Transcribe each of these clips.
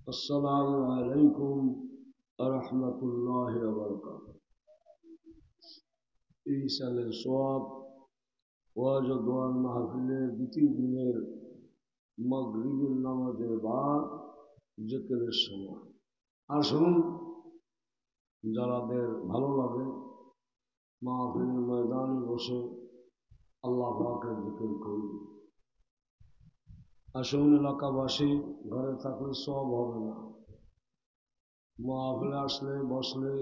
السلام عليكم ورحمة الله وبركاته. এই সালের সওয়াব ওয়াজ ও দোয়ার মাহফিলের দ্বিতীয় দিনের মাগরিবের নামাজের বাদ জিকিরের সময় আসুন, যারাদের ভালো লাগে মাহফিলের ময়দানে বসে আল্লাহ পাকের জিকির করি। আসুন এলাকাবাসী, ঘরে থাকলে সওয়াব হবে না, মাহফিলে আসলে বসলে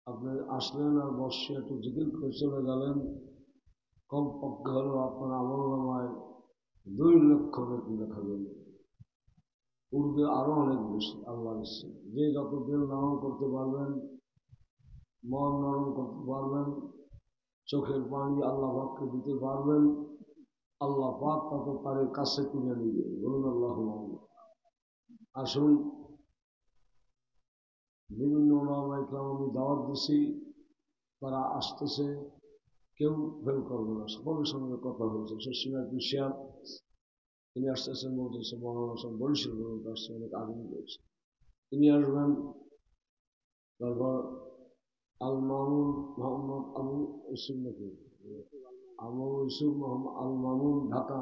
আপনি আসলেন আর বসে একটু জিকির করে চলে গেলেন, কমপক্ষে হলো আপনার আমলনামায় 2 লক্ষ নেকি লেখা যাবে, পূর্বে আরো অনেক বেশি। আল্লাহর ইচ্ছে যে যত দিল নরম করতে পারবেন, মন নরম করতে পারবেন, চোখের পানি আল্লাহ পাককে দিতে পারবেন, আল্লাহ পাক তত তার কাছে তুলে নিবে। বলুন আল্লাহ। আসুন, বিভিন্ন ওলামায়ে কেরাম আমি দাওয়াত দিছি, তারা আসতেছে, কেউ ফেল করবে না, সকলের সঙ্গে কথা হয়েছে। শশীনাথ বিশ্বাস তিনি আসতেছেন, বলতেছে মহান বরিশাল পর্যন্ত আসছে, অনেক আগ্রহ রয়েছে, তিনি আসবেন। তারপর আল মামুন মোহাম্মদ আবু ইসুফ নাকি আবু ইসুফ মোহাম্মদ আল মামুন, ঢাকা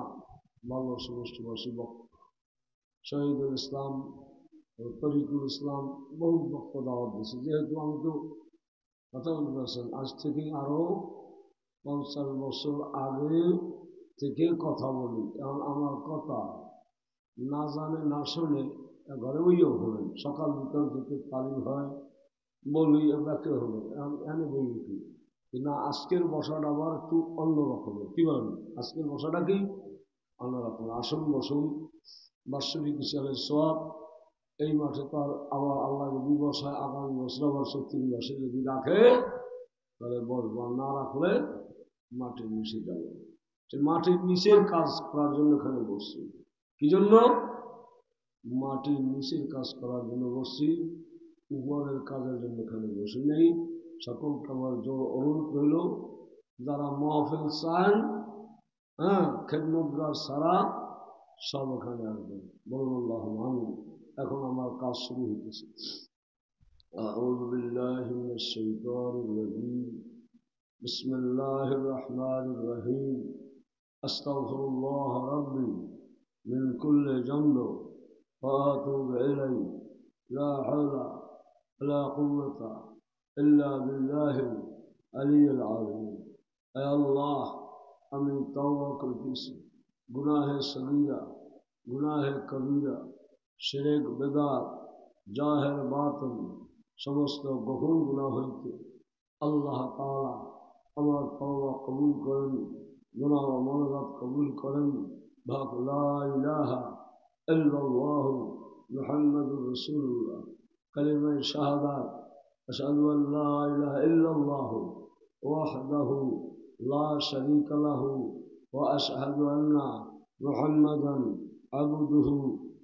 বাংলা সমষ্টিবাসী বক্তা, শহীদুল ইসলাম, তরিকুল ইসলাম, বহু বক্তা দাওয়াত দিয়েছে। যেহেতু আমি তো কথা বলতে পারছেন, আজ থেকে আরো 50 বছর আগে থেকে কথা বলি, এখন আমার কথা না জানে না শুনে ঘরে ওইও হলেন, সকাল বিকাল যেতে তালিম হয়, বলি ব্যাকে হলো এনে বলি কি না, আজকের বসাটা আবার একটু অন্যরকমের। কি বলেন, আজকের বসাটা কি অন্যরকম। আসুন বসুন, বাৎসরিক হিসাবের সওয়াব এই মাঠে তার আবার আল্লাহ যদি বসায়, আগামী বছর আবার 70 মাসে যদি রাখে তাহলে বসবো, না রাখলে মাটির নিচে যাবে। মাটির নিচের কাজ করার জন্য এখানে বসছি। কি জন্য? মাটির নিচের কাজ করার জন্য বসছি, উপরের কাজের জন্য এখানে বসে নেই। সকলকে আমার জোর অনুরোধ রইল, যারা মাহফিল চান, খেদমতগার সারা সব এখানে আসবেন। বলুন আল্লাহ আমিন। এখন আমার কাজ শুরু হইতেছে। أعوذ بالله من الشيطان الرجيم بسم الله الرحمن الرحيم أستغفر الله ربي من كل ذنب وأتوب إليه لا حول ولا قوة إلا بالله العلي العظيم। اے اللہ আমি তওবা করতেছি, গুনাহে সগীরা, গুনাহে কবীরা, শিরক বেদাত, জাহের বাতিল, সমস্ত গোপন গুনাহ হইতে আল্লাহ তাআলা আমার তওবা কবুল করেন, গুনাহ ও মানজাত কবুল করেন। ভাগ লা ইলাহা ইল্লাল্লাহু মুহাম্মাদুর রাসূলুল্লাহ, কালিমায়ে শাহাদাত, আশহাদু আল লা ইলাহা ইল্লাল্লাহু ওয়াহদাহু লা শারীকা লাহু ওয়া আশহাদু আন্না মুহাম্মাদান আবদুহু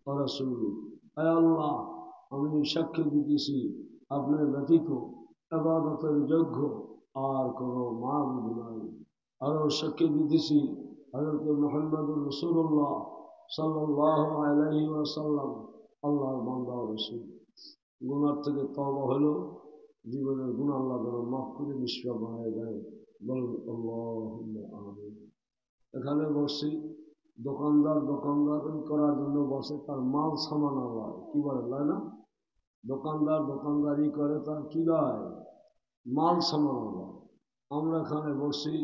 ওয়া রাসূলুহু। হে আল্লাহ, আমি সাক্ষ্য দিতেছি আপনার ব্যতীত ইবাদতের যোগ্য আর কোনো মাবুদ নাই। আরো সাক্ষ্য দিতেছি হযরত মুহাম্মদুর রাসূলুল্লাহ সাল্লাল্লাহু আলাইহি ওয়াসাল্লাম আল্লাহর বান্দা ও রাসূল। গুনাহ থেকে তওবা হলো, জীবনের গুনাহ আল্লাহ যেন মাফ করে নিষ্পাপ বানায় দেয়। বলুন আল্লাহুম্মা আমিন। এখানে বসছি, দোকানদার দোকানদারি করার জন্য বসে, তার মাল সামান হয়, কি বলে লয় না? দোকানদার দোকানদারি করে, তার কি লয়? মাল সামান হয়। আমরা এখানে বসি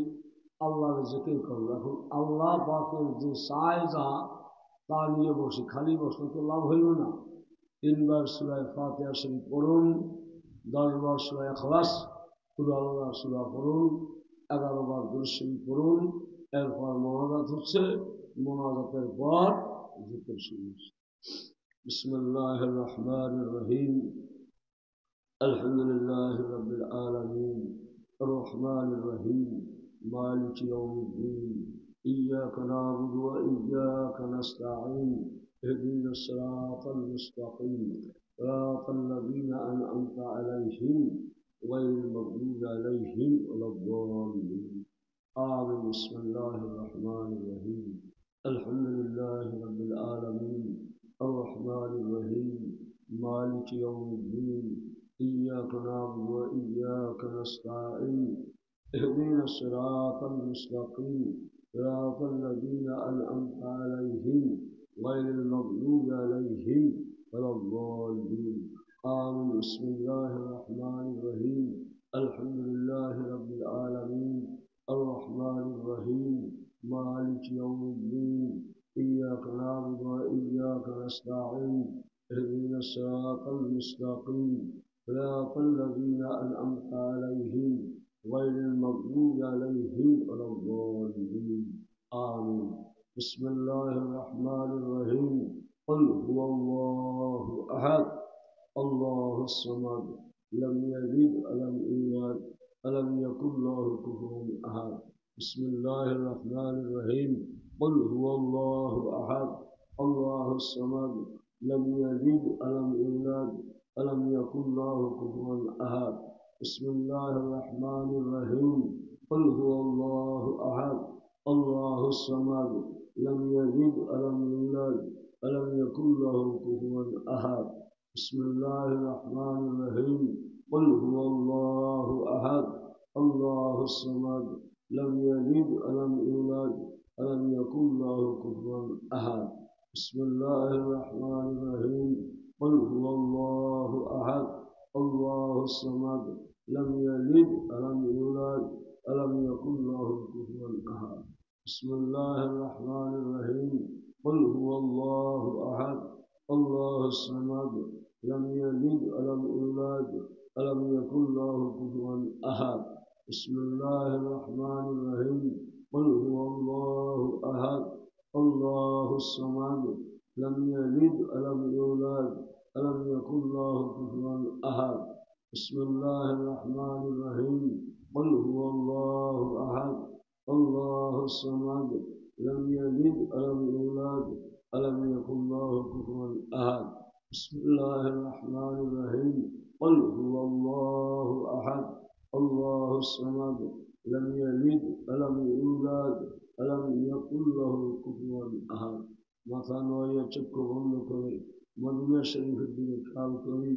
আল্লাহর জিকির করবো। এখন আল্লাহ পাকের যে চায় যা তা নিয়ে বসি, খালি বসলে তো লাভ হইল না। 3 বার সূরা ফাতিহা শরীফ পড়ুন, 10 বার সূরা ইখলাস কুল আল্লাহ সূরা পড়ুন, 11 বার দুরূদ শরীফ পড়ুন। এরপর মোনাজাত হচ্ছে, মোনাজাতের পর জিকির শুরু হচ্ছে। বিসমিল্লাহির রহমানির রহিম আলহামদুলিল্লাহি রাব্বিল আলামিন আর রহমানির রহিম মালিকি ইয়াউমিদ্দিন ইয়্যাকা না'বুদু ওয়া ইয়্যাকা নাস্তাঈন ইহদিনাস সিরাতাল মুস্তাকিম সিরাতাল লাযীনা আন'আমতা আলাইহিম গায়রিল মাগদুবি আলাইহিম ওয়ালাদ-দাল্লিন। آمين. بسم الله الرحمن الرحيم الحمد لله رب العالمين الرحمن الرحمن الرحيم مالك يوم الدين إياك نعبد وإياك نستعين اهدنا الصراط المستقيم صراط الذين أنعمت عليهم غير المغضوب عليهم ولا الضالين آمين. بسم الله الرحمن الرحيم الحمد لله رب العالمين الرحمن الرحيم مالك يوم الدين إياك نعبد وإياك نستعين اهدنا الصراط المستقيم صراط الذين أنعمت عليهم غير المغضوب عليهم ولا الضالين آمين. بسم الله الرحمن الرحيم قل هو الله أحد الله الصمد لم يلد ولم يولد ولم يكن له كفوا أحد. بسم الله الرحمن الرحيم قل هو الله أحد الله الصمد لم يلد ولم يولد ولم يكن له كفوا أحد. بسم الله الرحمن الرحيم قل هو الله أحد الله الصمد لم يلد ولم يولد ولم يكن له كفوا أحد. بسم الله الرحمن الرحيم قل هو الله أحد الله الصمد لم يلد ولم يولد ولم يكن له كفوا أحد. بسم الله الرحمن الرحيم قل هو الله أحد الله الصمد لم يلد ولم يولد ولم يكن له كفوا أحد. بسم الله الرحمن الرحيم قل هو الله أحد الله الصمد لم يلد ولم يولد ولم يكن له كفوا أحد. بسم الله الرحمن الرحيم قل هو الله أحد الله الصمد لم يلد ولم يولد ولم يكن له كفوا أحد. بسم الله الرحمن الرحيم قل هو الله أحد الله الصمد لم يلد ولم يولد ولم يكن له كفوا أحد. بسم الله الرحمن الرحيم قل هو الله أحد الله الصمد لم يلد ولم يولد ولم يكن له كفوا أحد. মাথা নয় চক্ষু বন্ধ করে মদিনা শরীফের দিকে খেয়াল করি।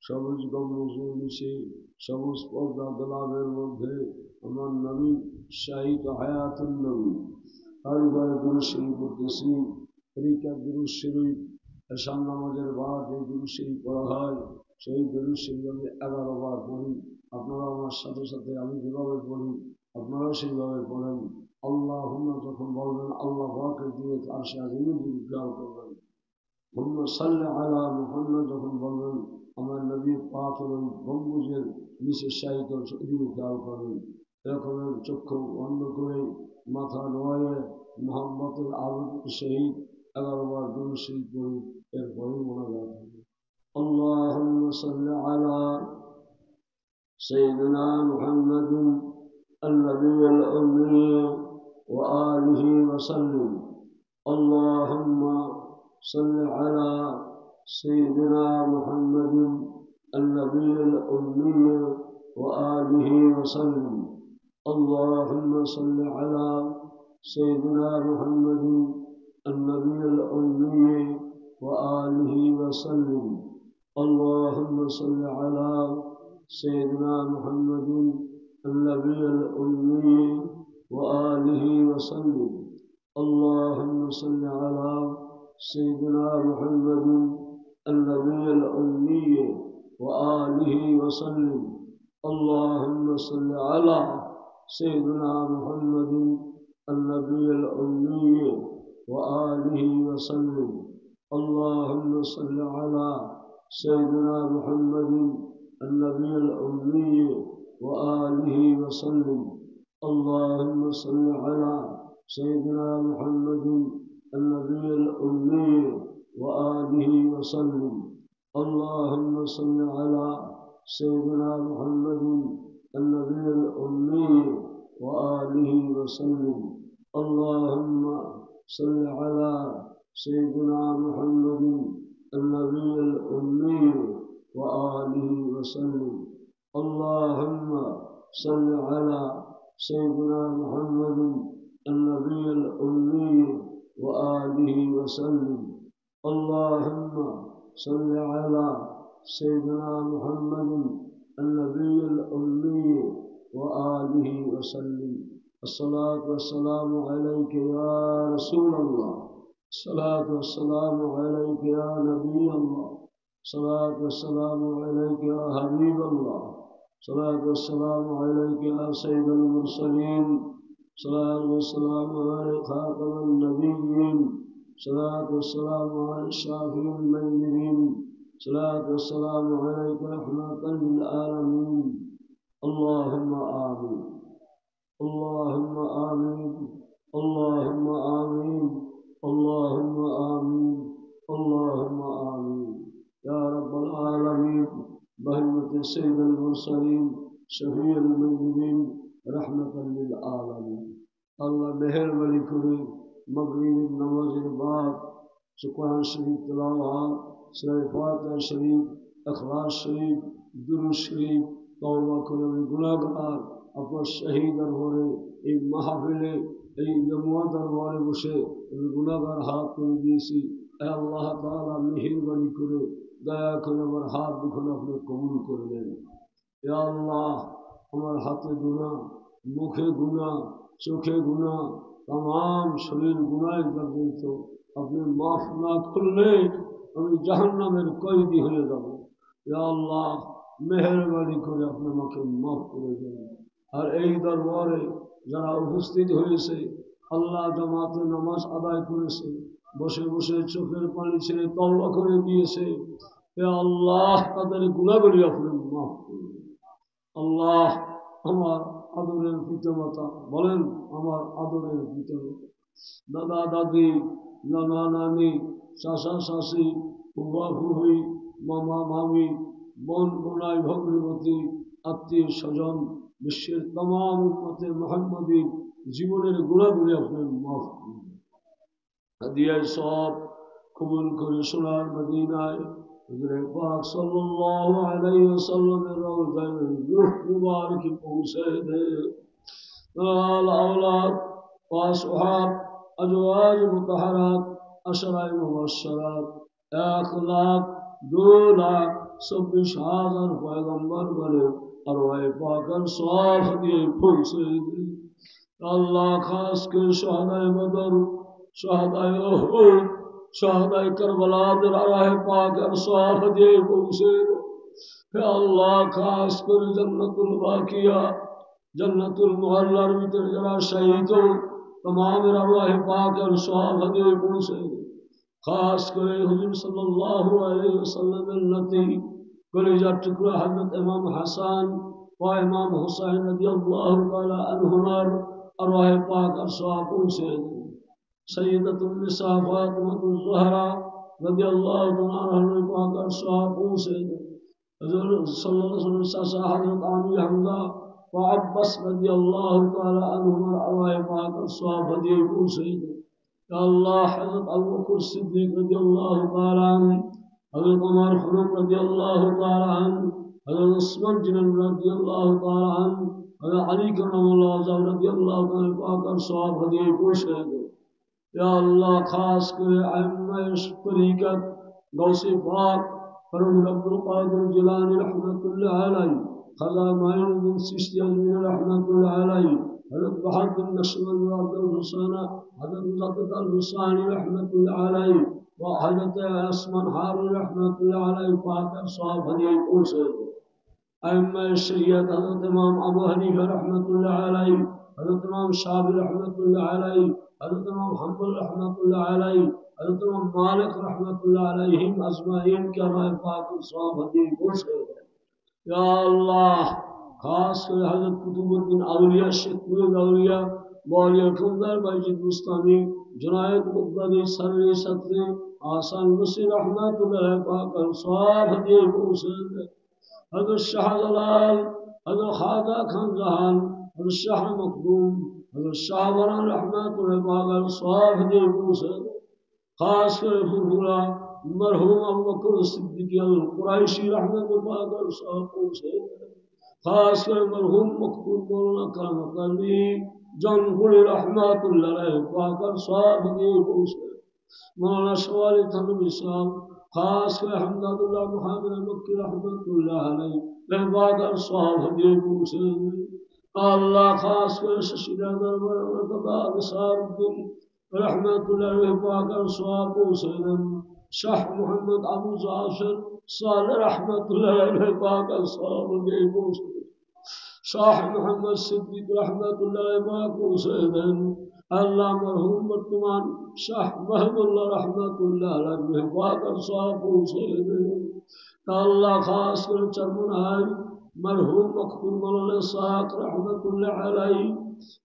সবুজ গম্বুজ নিচে সবুজ পর্দা গোলাপের মধ্যে আমার নবী শাহিদ হায়াতুল নবী আর দুরূদ শরীফ পড়তেছি। তরিকার দুরূদ শরীফ এশার নামাজের বাদ এই দুরূদ শরীফ পড়া হয়। সেই দুরূদ শরীফ আমি 11 বার পড়ি। আপনারা আমার সাথে সাথে আমি যেভাবে পড়ি আপনারাও সেইভাবে পড়েন। আল্লাহুম্মা যখন বলবেন আল্লাহ পাকের দিয়ে আরশে আজিমের দিকে খেয়াল করবেন। হুম্মা সাল্লি আলা মুহাম্মদ যখন বলবেন আমার নবী পাকের ওই গম্বুজের নিচে শায়িত দিকে খেয়াল করবেন। এরকমের চক্ষু বন্ধ করে মাথা নোয়ে মুহাম্মদের আবদ শহীদ 11 বার দুরূদ শরীফ পড়ি। এরপরে মোনাজাত হবে। আল্লাহুম্মা সাল্লি আলা সাইয়্যিদিনা মুহাম্মাদিন النبي الأمي وآله وسلم. اللهم صل على سيدنا محمد النبي الأمي وآله وسلم. اللهم صل على سيدنا محمد النبي الأمي وآله وسلم. اللهم صل على سيدنا محمد النبي الأمي وآله وسلم. اللهم صل على سيدنا محمد النبي الأمي وآله وسلم. اللهم صل على سيدنا محمد النبي الأمي وآله وسلم. اللهم صل على سيدنا محمد النبي الأمي وآله وسلم. اللهم صل على سيدنا محمد النبي الأمي وآله وسلم. اللهم صل على سيدنا محمد النبي الأمي وآله وسلم. اللهم صل على سيدنا محمد النبي الأمي وآله وسلم. اللهم صل على سيدنا محمد النبي الأمي وآله وسلم. اللهم صل على سيدنا محمد النبي الأمي وآله وسلم. الصلاة والسلام عليك يا رسول الله، الصلاة والسلام عليك يا نبي الله، الصلاة والسلام عليك يا حبيب الله، الصلاة والسلام عليك يا سيد المرسلين، الصلاة والسلام على خاتم النبيين، الصلاة والسلام على الشافي المنذرين، الصلاة والسلام عليك رحمة للعالمين. اللهم آمين، اللهم آمين، اللهم آمين، اللهم آمين، اللهم آمين يا رب العالمين. بحرمة سيد المرسلين شفيع المنذرين رحمة للعالمين. الله مهرباني করে مغرب নামাজের বাদ কোরআন শরীফ তেলাওয়াত, সূরা ফাতিহা শরীফ, ইখলাস শরীফ, দুরূদ শরীফ তওবা করে আমি গুনাহগার আপনার শহীদ দরবারে এই মাহফিলে এই জমুয়া দরবারে বসে আমি গুনাহগার হাত তুলে দিয়েছি। এ আল্লাহ তাআলা মেহেরবানি করে দয়া করে আমার হাত দুখানা আপনি কবুল করবেন। এ আল্লাহ, আমার হাতে গুনাহ, মুখে গুনাহ, চোখে গুনাহ, तमाम शरीर गुनाह जर्जरित, अपने माफ ना खुलने আমি জাহান্নামের কয়েদি হয়ে যাব। ইয়া আল্লাহ, মেহেরবানি করে আপনি আমাকে মাফ করে দেন। আর এই দরবারে যারা উপস্থিত হয়েছে, আল্লাহ জামাতে নামাজ আদায় করেছে, বসে বসে চোখের পানি ছেড়ে তওবা করে দিয়েছে, ইয়া আল্লাহ তাদের গুনাহগুলি আপনি মাফ করুন। আল্লাহ, আমার আদরের পিতামাতা, বলেন আমার আদরের পিতামাতা, দাদা দাদি, নানা নানি, চাচা চাচি, ফুফা ফুফি, মামা মামি, বোন বোনাই, ভগ্নিপতি, আত্মীয় স্বজন, বিশ্বের तमाम উম্মতে মুহাম্মাদী জীবনের গুনাহগুলি আপনি মাফ করুন। হাদিয়ায়ে সওয়াব কবুল করে সোনার মদিনায় হুজুরে পাক সাল্লাল্লাহু আলাইহি ওয়াসাল্লামের রওজায় রূহ মুবারক পৌঁছে দে। আল আওলাদ ওয়া সুহাব, আজওয়াজ মুতাহহারাত, আশরায়ে মুবাশশারাত, 1,02,24,000 পয়গম্বর বলে আরওয়ায়ে পাকের সব দিয়ে পৌঁছে দে। আল্লাহ, খাস করে শহাদায়ে বদর, শহাদায়ে উহুদ, शहदाए करबला दराह पाक अरसाह दे पहुंचे। अल्लाह, खास कर जन्नतुल बाकिया, जन्नतुल मुहल्लार भीतर जरा शहीद हो तमाम अरवाह पाक अरसाह दे पहुंचे। खास कर हुजूर सल्लल्लाहु अलैहि वसल्लम नती कलेजा टुकड़ा हजरत इमाम हसन व इमाम हुसैन रज़ियल्लाहु तआला अन्हुमा अरवाह पाक अरसाह पहुंचे। सैयदतुन निसा फातिमातुज़ ज़हरा रज़ियल्लाहु तआला अन्हा पाक अरसाह पहुंचे। हजूर सल्लल्लाहु अलैहि वसल्लम चाचा हजरत आमिर हमजा व अब्बास रज़ियल्लाहु तआला अन्हुमा अरवाह पाक अरसाह दे पहुंचे। अल्लाह, हजरत अबू बकर सिद्दीक रज़ियल्लाहु तआला अन्हु, हजरत उमर फारूक रज़ियल्लाहु तआला अन्हु, हजरत उस्मान जिन रज़ियल्लाहु तआला अन्हु, हजरत अली करमल्लाहु वजहहु रज़ियल्लाहु तआला पाक अरसाह दे पहुंचे। या अल्लाह, खास करे अइम्मा तरीक़त गौसे पाक फरम अब्दुल कादिर जिलानी रहमतुल्लाह अलैहि, ख़ज़ा माइनुद्दीन चिश्ती अज़मीरी रहमतुल्लाह अलैहि, हज़रत बहाउद्दीन नक्शबंदी अब्दुल हुसैन, हज़रत मुज़फ़्फ़र अल-हुसैनी रहमतुल्लाह अलैहि व हज़रत उस्मान हारून रहमतुल्लाह अलैहि पाक अरसाह दे पहुंचे। अइम्मा शरीयत हज़रत इमाम अबू हनीफा रहमतुल्लाह अलैहि, हज़रत इमाम शाफ़ी रहमतुल्लाह अलैहि, हज़रत इमाम हम्बल रहमतुल्लाह अलैहि, हज़रत इमाम मालिक रहमतुल्लाह अलैहिम अजमाइन के अरवाह पाक अरसाह दे पहुंचे। या अल्लाह, खास कर हज़रत कुतुबुद्दीन औलिया, शेख मुरीद औलिया, मौलिया खुंदर बायजीद मुस्तामी, जुनायद मुक़्तदी, सररी सत्री, आसान मुसी रहमतुल्लाह पाक अरसाह दे पहुंचे। हज़रत शाहजलाल, हज़रत ख्वाजा खान जहान, हज़रत शाह मखदूम, हज़रत शाह वरान रहमतुल्लाह पाक अरसाह दे पहुंचे। खास कर फुरफुरा मरहूम अबू बकर सिद्दीक़ अल-कुरैशी रहमतुल्लाह पाक अरसाह पहुंचे। खास कर मरहूम मखदूम मौलाना करामत अली जौनपुरी रहमतुल्लाह पाक अरसाह दे पहुंचे। मौलाना सवाली थानवी साहब खास कर अहमदुल्लाह मुहाजिर मक्की रहमतुल्लाह अलैह रहबाद और साहब हदिये पूछे अल्लाह खास कर शशीला दरबार वरकबाद साहब रहमतुल्लाह रहबाद और साहब पूछे शाह मोहम्मद अबू जाफर साल रहमतुल्लाह रहबाद और साहब हदिये पूछे शाह मोहम्मद सिद्दीक रहमतुल्लाह पूछे अल्लाह मरहूम वर्तमान शाह महबुल्लाह रहमतुल्लाह अलैह वाकर साहब पूछे अल्लाह खास कर चरमनाई मरहूम मखबूल मौलाना साहब रहमतुल्लाह अलैह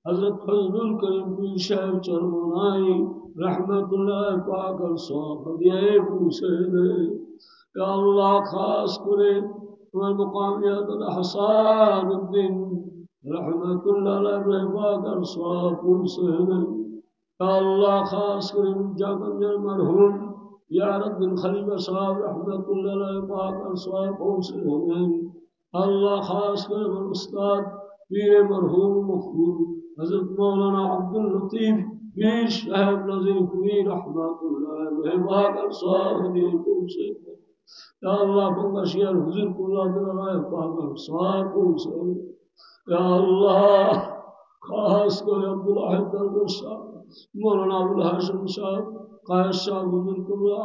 हजरत फजलुल करीम पीर साहब चरमनाई रहमतुल्लाह वाकर साहब ये पूछे अल्लाह खास करे मुकामियात हसन उद्दीन रहमतुल्लाह अलैह वाकर साहब पूछे अल्लाह खास कर जागंजर मरहूम यारद्दीन खलीफा साहब रहमतुल्लाह अलैह वाकर साहब पूछे अल्लाह खास कर उस्ताद पीर मरहूम मखबूल हजरत मौलाना अब्दुल लतीफ पीर साहब नज़ीरपुरी रहमतुल्लाह अलैह वाकर साहब पूछे अल्लाह बंगशियार हुजूरपुल्लाह दिलाए वाकर साहब पूछे अल्लाह खास कर अब्दुल अहद दरवेश साहब मौलाना अबुल हाशिम साहब कायद साहब हुजूर कुल्ला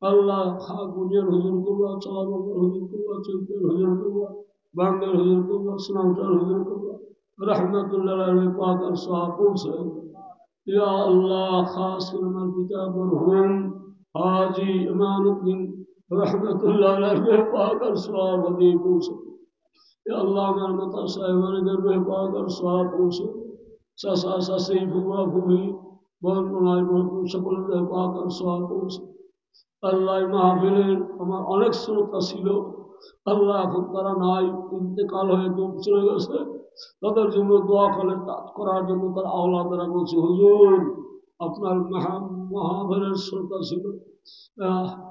अल्लाह खाक मुनीर हुजूर कुल्ला साहब हुजूर कुल्ला चलते हुजूर कुल्ला बांगर हुजूर कुल्ला सलामतर हुजूर कुल्ला रहमतुल्लाह अलैह पाकर साहब पूछे या अल्लाह खास कर मेरे पिता मरहूम हाजी इमानुद्दीन रहमतुल्लाह अलैह पाकर साहब हदी पूछे या अल्लाह मेरे मता साहिबान दरबार पाकर साहब पूछे ससा ससी फुआ फुई बहुत मुनाई बहुत সকল পাকের সওয়াব করছে আল্লাহ মাহফিলে আমার অনেক শ্রোতা ছিল আল্লাহ এখন তারা নাই ইন্তেকাল হয়ে দুঃখ চলে গেছে তাদের জন্য দোয়া করার জন্য তার আওলাদেরা বলছে হুজুর আপনার মাহফিলের শ্রোতা ছিল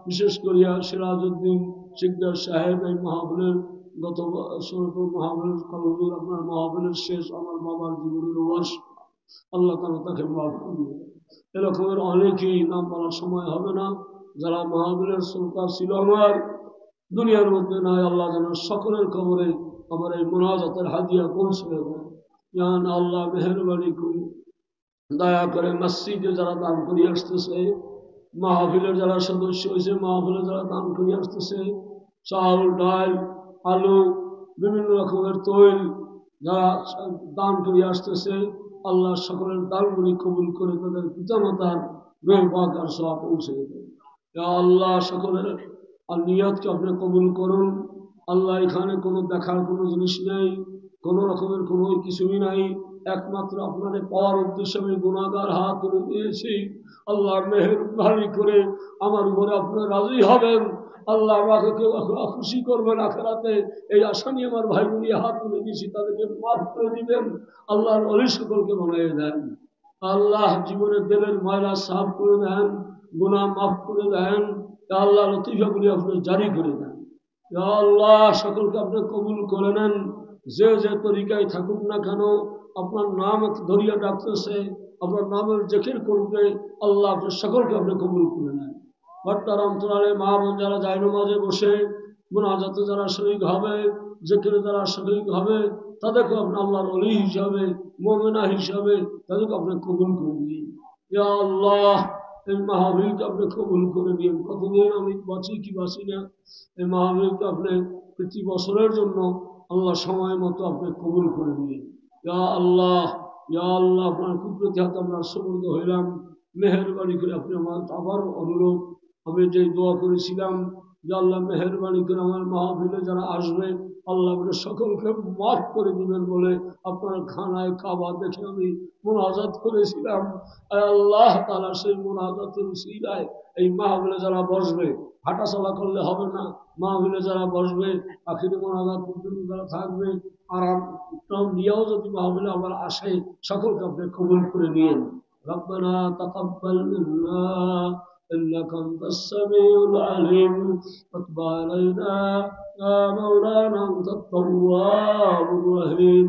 বিশেষ করিয়া সিরাজউদ্দিন শিকদার সাহেব এই মাহফিলের গত মাহফিলের হুজুর আপনার মাহফিলের শেষ আমার বাবার জীবনের ওয়াস আল্লাহ তাআলা তাকে মাফ করুন এরকমের অনেকেই নাম বলার সময় হবে না যারা মাহফিলের শ্রোতা ছিল আমার দুনিয়ার মধ্যে নাই আল্লাহ যেন সকলের কবরে আমার এই মুনাজাতের হাদিয়া পৌঁছে দেয় জান আল্লাহ মেহেরবানি করে দয়া করে মসজিদে যারা দান করে আসতেছে মাহফিলের যারা সদস্য হয়েছে মাহফিলে যারা দান করে আসতেছে চাউল ডাল আলু বিভিন্ন রকমের তৈল যারা দান করে আসতেছে আল্লাহ সকলের দানগুলি কবুল করে তাদের পিতামাতার রূহ পাক আর সওয়াব পৌঁছে দেন ইয়া আল্লাহ সকলের নিয়তকে আপনি কবুল করুন আল্লাহ এখানে কোনো দেখার কোনো জিনিস নেই কোনো রকমের কোনো কিছুই নাই একমাত্র আপনার পাওয়ার উদ্দেশ্যে আমি গুনাহগার হাত তুলে দিয়েছি আল্লাহ মেহেরবানি করে আমার উপরে আপনি রাজি হবেন আল্লাহ আমাকে কেউ খুশি করবেন আখিরাতে এই আশা নিয়ে আমার ভাই বোন হাত তুলে দিয়েছি তাদেরকে মাফ করে দিবেন আল্লাহর ওলি সকলকে বানিয়ে দেন আল্লাহ জীবনের দিলের ময়লা সাফ করে দেন গুনাহ মাফ করে দেন আল্লাহ লতিফাগুলি আপনি জারি করে দেন আল্লাহ সকলকে আপনি কবুল করে নেন যে যে তরিকায় থাকুক না কেন আপনার নাম ধরিয়া ডাকতেছে আপনার নামের জিকির করবে আল্লাহ আপনার সকলকে আপনি কবুল করে নেন বাট্টার অন্তরালে মা বোন যারা যায় নামাজে বসে মুনাজাতে যারা শরীক হবে জিকিরে যারা শরীক হবে তাদেরকে আপনি আল্লাহর ওলি হিসাবে মুমিনা হিসাবে তাদেরকে আপনি কবুল করে দিন ইয়া আল্লাহ এই মাহফিলকে আপনি কবুল করে দিন কতদিন আমি বাঁচি কি বাঁচি না এই মাহফিলকে আপনি প্রতি বছরের জন্য আল্লাহ সময় মতো আপনি কবুল করে দিন ইয়া আল্লাহ আপনার কুদরতি হাতে আমরা সুবর্দ হইলাম মেহেরবানি করে আপনি আমার আবার অনুরোধ আমি যে দোয়া করেছিলাম যে আল্লাহ মেহেরবানি করে আমার মাহফিলে যারা আসবে আল্লাহ আপনি সকলকে মাফ করে দিবেন বলে আপনার খানায় কাবা দেখে আমি মুনাজাত করেছিলাম আল্লাহ তাআলা সেই মুনাজাতের উসিলায় এই মাহফিলে যারা বসবে হাঁটাচলা করলে হবে না মাহফিলে যারা বসবে আখিরি মুনাজাত পর্যন্ত যারা থাকবে আরাম নিয়েও যদি মাহফিলে আবার আসে সকলকে আপনি কবুল করে নিয়েন ربنا تقبل منا إنك أنت السميع العليم وتب علينا يا مولانا أنت التواب الرحيم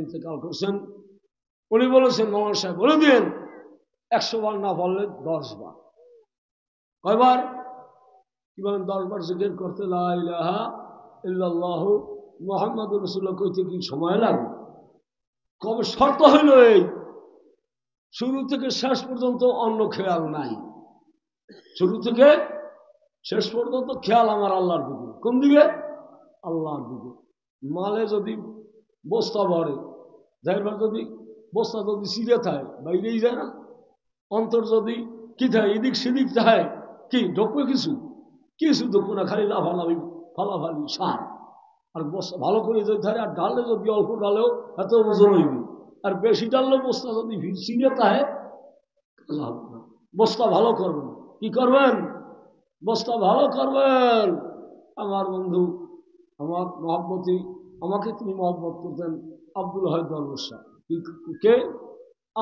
ইন্তেকাল করছেন। উনি বলেছেন মৌলানা সাহেব বলে দিন 100 বার না বললে 10 বার। কয়বার? কি বলেন? 10 বার জিকির করতে লা ইলাহা ইল্লাল্লাহু মুহাম্মাদুর রাসূলুল্লাহ কইতে কি সময় লাগে? কবে শর্ত হইল এই শুরু থেকে শেষ পর্যন্ত অন্য খেয়াল নাই। শুরু থেকে শেষ পর্যন্ত খেয়াল আমার আল্লাহর দিকে। কোন দিকে? আল্লাহর দিকে। মালে যদি বস্তা ভরে, ড্রাইভার যদি বস্তা যদি সিরে থাকে বাইরেই যায় না, অন্তর যদি কি থাকে এদিক সেদিক থাকে, কি ঢুকবে? কিছু কিছু ঢুকবে না, খালি লাফালাফি ফালাফালি সার। আর বস্তা ভালো করে যদি থাকে, আর ডালে যদি অল্প ডালেও এত ওজন হইবে, আর বেশি ডাললেও বস্তা যদি সিরে থাকে হবে না। বস্তা ভালো করবেন। কি করবেন? বস্তা ভালো করবেন। আমার বন্ধু, আমার মহব্বতী, আমাকে তিনি মহব্বত করতেন, আব্দুল হাই দরবেশ সাহেব। কে?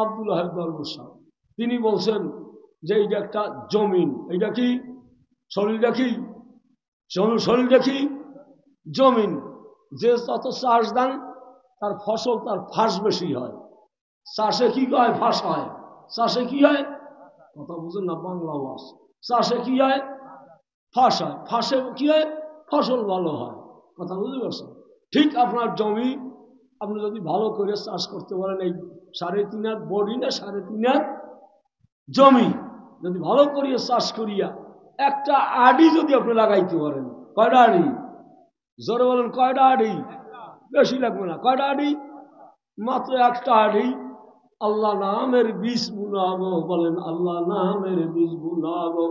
আব্দুল হাই দরবেশ সাহেব। তিনি বলছেন যে এইটা একটা জমিন। এইটা কি? শরীরটা কি? শরীরটা কি? জমিন। যে যত চাষ দেন তার ফসল তার ফাঁস বেশি হয়। চাষে কি হয়? ফাঁস হয়। চাষে কি হয়? কথা বুঝেন না, বাংলা ওয়াজ। চাষে কি হয়? ফাঁস হয়। ফাঁসে কি হয়? ফসল ভালো হয়। কথা বুঝতে পারছেন? ঠিক আপনার জমি আপনি যদি ভালো করে চাষ করতে পারেন, এই 3.5 হাত বডি না 3.5 হাত জমি যদি ভালো করিয়া চাষ করিয়া একটা আড়ি যদি আপনি লাগাইতে পারেন, কয়টা আড়ি? জোরে বলেন, কয়টা আড়ি? বেশি লাগবে না। কয়টা আড়ি? মাত্র একটা আড়ি। আল্লাহ নামের বীজ বুনাবো। বলেন, আল্লাহ নামের বীজ বুনাবো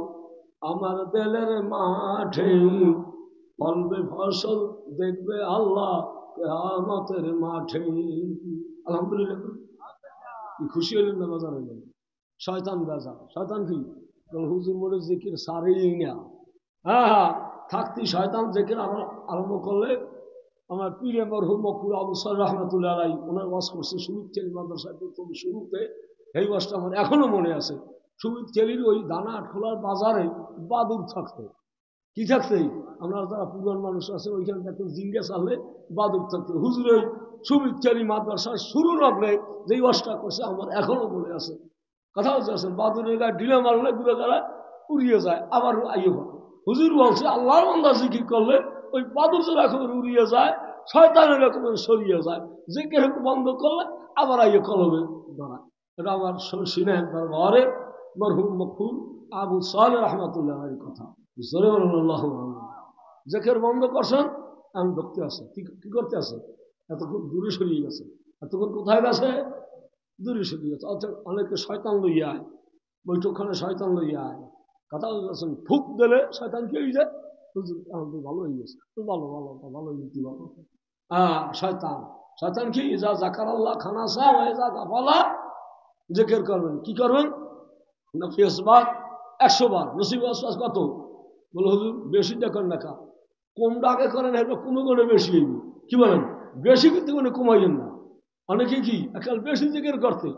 আমার দিলের মাঠে, ফলবে ফসল দেখবে আল্লাহ কিয়ামতের মাঠে। আলহামদুলিল্লাহ। কি খুশি হলেন না? বাজার হইলেন। শয়তান বাজার। শয়তান কি? হুজুর মোড়ে জিকির সারেই না। হ্যাঁ, থাকতি শয়তান জিকির আরম্ভ করলে। আমার পীরে মরহুম মকবুল আবু সালেহ রহমাতুল্লাহ আলাইহি ওনার ওয়াজ করছে সুমিত চেলি মাদ্রাসায় প্রথম শুরুতে। এই ওয়াজটা আমার এখনো মনে আছে। সুমিত চেলির ওই দানা খোলার বাজারে বাদুর থাকতো। কি থাকতে? আমরা যারা পুরান মানুষ আছে ওইখানে দেখুন জিঙ্গা চাললে বাদুর থাকতো। হুজুর ওই সুমিত চেলি মাদ্রাসার শুরু লগ্নে যেই ওয়াজটা করছে আমার এখনো মনে আছে। কথা বলতে আছেন, বাদুরের গায়ে ঢিলে মারলে ঘুরে গাড়া উড়িয়ে যায়, আবার আইয়ে পড়ে। হুজুর বলছে আল্লাহর বান্দা জিকির করলে ওই বাদুর যারা একেবারে উড়িয়ে যায়, শয়তানের একেবারে সরিয়ে যায়। জিকির বন্ধ করলে আবার আইয়ে কলবে ধরা। এটা আমার সিনেন ঘরে মরহুম মকবুল আবু সালেহ রহমাতুল্লাহ আলাইহির কথা। জোরে বলুন আল্লাহু আকবার। জিকির বন্ধ করছেন, আমি ঢুকতে আছে। কি করতে আছে? এতক্ষণ দূরে সরিয়ে গেছে। এতক্ষণ কোথায় গেছে? দূরে সরিয়ে গেছে। অর্থাৎ অনেকে শয়তান লইয়া আয়, বৈঠকখানে শয়তান লইয়া আয়। কথা বলছেন, ফুক দিলে শয়তান কি হয়ে যায়? ভালো হয়ে গেছে, ভালো ভালো ভালো নীতি ভালো। হ্যাঁ, শয়তান। শয়তান কি? যা জাকার আল্লাহ খানা সাহ হয়ে যা গাফালা জিকির করবেন। কি করবেন? ফেসবাক 100 বার। নসিব কত? বলো হুজুর বেশি দেখেন না, কমটা আগে করেন, এবার কমে করে বেশি হইবে। কি বলেন? বেশি কিন্তু কোনো কমাইলেন না। অনেকে কি একাল বেশি জিকির করতে,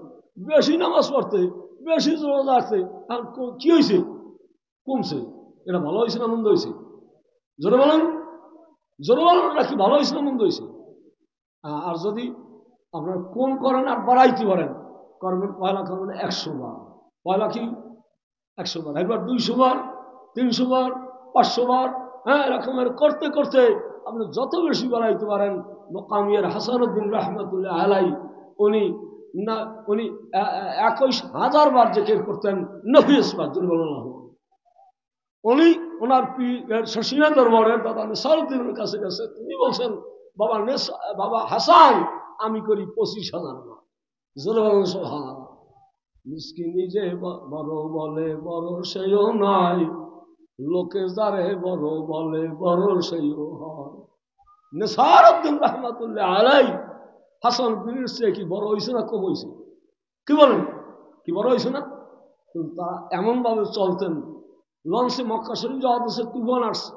বেশি নামাজ পড়তে, বেশি রোজা রাখতে, আর কি হয়েছে? কমছে। এটা ভালো হয়েছে না মন্দ হয়েছে? জোরে বলেন, জোরে বলেন, নাকি ভালো হয়েছে না মন্দ হয়েছে? আর যদি আপনার কম করেন আর বাড়াইতে পারেন, করবেন পয়লা করবেন 100 বার। পয়লা কি? 100 বার। একবার 200 বার, 300 বার, 500 বার। হ্যাঁ, এরকমের করতে করতে আপনি যত বেশি বাড়াইতে পারেন। মোকামিয়ার হাসানুদ্দিন রহমতুল্লাহ আলাইহি উনি 21,000 বার জিকির করতেন। নফিস বার। উনি ওনার শশীনা দরবারের দাদা নেসারউদ্দিনের কাছে গেছে। তিনি বলছেন, বাবা হাসান আমি করি 25,000 বার। জোরে বলেন সুবহানাল্লাহ। মিসকিনি যে বড় বলে বড় সেও নাই, লোকে যারে বড় বলে বড় সেও হয়। নেসারউদ্দিন রহমাতুল্লাহ আলাইহি হাসান পীরের চেয়ে কি বড় হয়েছে না কম হয়েছে? কি বলেন? কি বড় হয়েছে না? কিন্তু তারা এমন ভাবে চলতেন, লঞ্চে মক্কা শরীফ যাওয়া দেশে তুফান আসছে।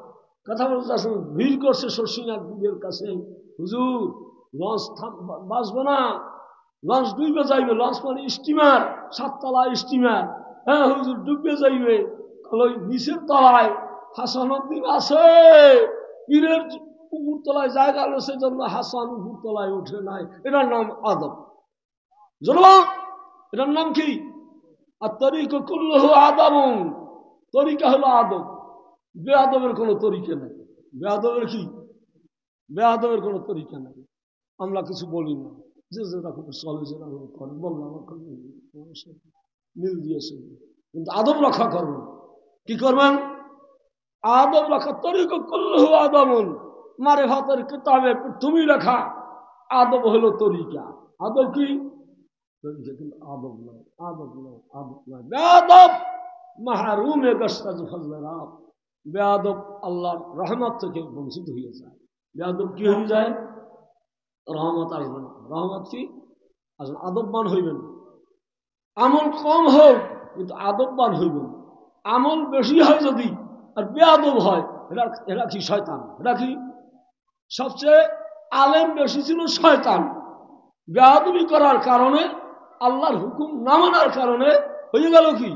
কথা বলতে আসেন, ভিড় করছে শশীনাথ বীরের কাছে। হুজুর লঞ্চ বাঁচবে না, লঞ্চ ডুবে যাইবে। লঞ্চ মানে স্টিমার, 7 তলা স্টিমার। হ্যাঁ হুজুর ডুবে যাইবে। নিচের তলায় হাসানুদ্দিন আছে, পীরের উপরতলায় জায়গা হলো সেজন্য হাসান উপরতলায় উঠে নাই, এটার নাম আদব। জনগণ, এটার নাম কি? আর তরিকা কুল্লুহু আদবুন, তরিকা হলো আদব। বেআদবের কোনো তরিকা নাই। বেআদবের কি? বেআদবের কোনো তরিকা নাই। আমরা কিছু বলি না, যে যেরকম চলে যেরকম করে বললাম, মিল দিয়েছে, কিন্তু আদব রক্ষা করবেন। কি করবেন? আদব রক্ষা। তরিকা কুল্লুহু আদবুন, মারিফাতের কিতাবে তুমি লেখা আদব হলো তরিকা। আদব কি? তরিকা, কিন্তু আদব নয়, আদব নয়, আদব নয়। বেআদব মাহরুমে গশত ফজলাত, বেআদব আল্লাহর রহমত থেকে বঞ্চিত হয়ে যায়। বেআদব কি হয়ে যায়? রহমত আসবে না। রহমত কি আসবে? আদববান হইবেন। আমল কম হোক কিন্তু আদববান হইবেন। আমল বেশি হয় যদি আর বেআদব হয়, এরা কি শয়তান? এরা কি? সবচেয়ে আলেম বেশি ছিল শয়তান। বেআদবি করার কারণে, আল্লাহর হুকুম না মানার কারণে হয়ে গেল কি?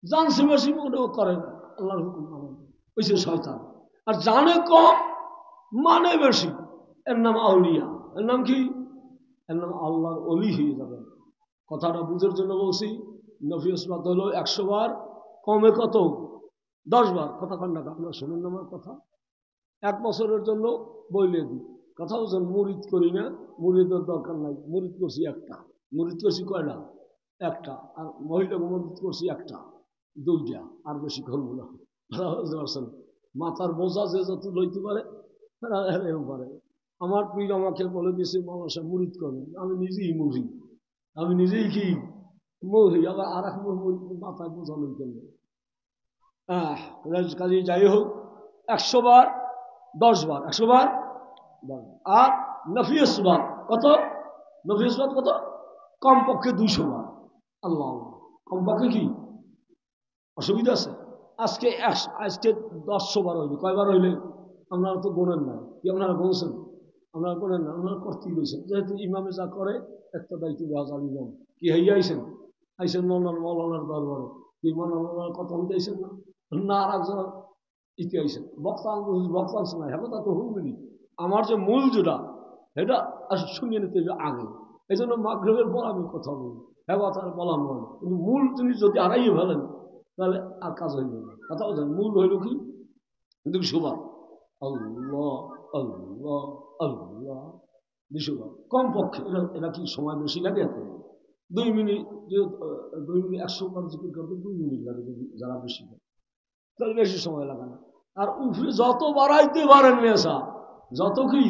জানছে বেশি মনেও করে না, আল্লাহর হুকুম মানে ওই যে শয়তান। আর জানে কম, মানে বেশি, এর নাম আউলিয়া। এর নাম কি? এর নাম আল্লাহর অলি হয়ে যাবে। কথাটা বুঝার জন্য বলছি। নফি ইসবাত হলো 100 বার, কমে কত? 10 বার। কথা কান্না আপনার শোনেন না আমার কথা। 1 বছরের জন্য বইলে দিই কথা বলছেন। মুরিদ করি না, মুরিদের দরকার নাই। মুরিদ করছি একটা। মুরিদ করছি কয়টা? একটা। আর মহিলাকে মুরিদ করছি একটা, 2টা, আর বেশি করবো না। বুঝতে পারছেন? মাথার বোঝা যে যত লইতে পারে এরকম পারে। আমার পীর আমাকে বলে দিয়েছে, মামা সাহেব মুরিদ করবেন। আমি নিজেই মুড়ি, আমি নিজেই কি মুড়ি, আবার আর এক মাথায় বোঝা লই করলে। কাজে যাই হোক, 100 বার 10 বার, 100 বার 10 বার। আর নফি ইসবাত কত? নফি ইসবাত কত? কমপক্ষে 200 বার। আল্লাহ, কমপক্ষে কি অসুবিধা আছে? আজকে 100 বার হইলে কয়বার হইলে? আপনারা তো গোনেন না। কি আপনারা বলছেন? আপনারা করেন না, আপনারা করতেই রয়েছেন। যেহেতু ইমামে যা করে একটা দায়িত্ব দেওয়া যাবে। ইমাম কি হইয়া আইসেন? আইসেন মৌলানার দরবারে। কি মৌলানার কথা হইতে আইসেন না? না, আর একজন ইতি আইসেন। বক্তা বক্তা আছে না, হ্যাঁ তা তো হুনবিনি। আমার যে মূল যেটা, এটা শুনিয়ে নিতে হবে আগে। এই জন্য মাগরিবের পর আমি কথা বলি। হ্যাঁ কথা বলা নয়, কিন্তু মূল জিনিস যদি আড়াইয়ে ফেলেন তাহলে আর কাজ হইবে না। কথা বলছেন? মূল হইল কি? 200 বার। আল্লাহ আল্লাহ আল্লাহ, 200 বার কমপক্ষে। এটা কি সময় বেশি লাগে? এত 2 মিনিট, 2 মিনিট 100 বার জিকির করতে 2 মিনিট লাগে যদি যারা বেশি করে, তাহলে বেশি সময় লাগে না। আর উপরে যত বাড়াইতে পারেন নেশা, যত কি,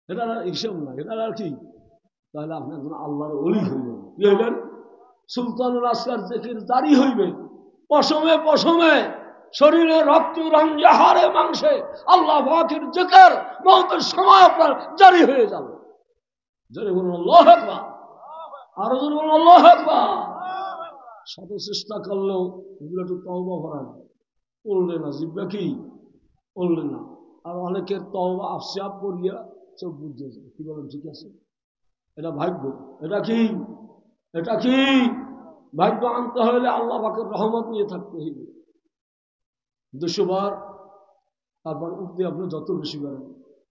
এটা হিসেব না, এটা আর কি। তাহলে আপনি একজন আল্লাহর ওলি হইবেন। কি হইবেন? সুলতানুল আসকার জিকির জারি হইবে। পশমে পশমে, শরীরে রক্ত রঞ্জে, হাড়ে মাংসে আল্লাহ পাকের জিকির মওতের সময় আপনার জারি হয়ে যাবে। জোরে বলুন আল্লাহু আকবার। আরো জোরে বলুন আল্লাহু আকবার। শত চেষ্টা করলেও এগুলো একটু তওবা করেন, পড়লে না, জিব্বা কি পড়লে না। আর অনেকের তওবা আফসাব করিয়া চোখ বুঝে যায়। কি বলেন? ঠিক আছে, এটা ভাগ্য। এটা কি? এটা কি? ভাগ্য আনতে হলে আল্লাহ পাকের রহমত নিয়ে থাকতে হইবে। 200 বার। তারপর উঠতে আপনি যত বেশি পারেন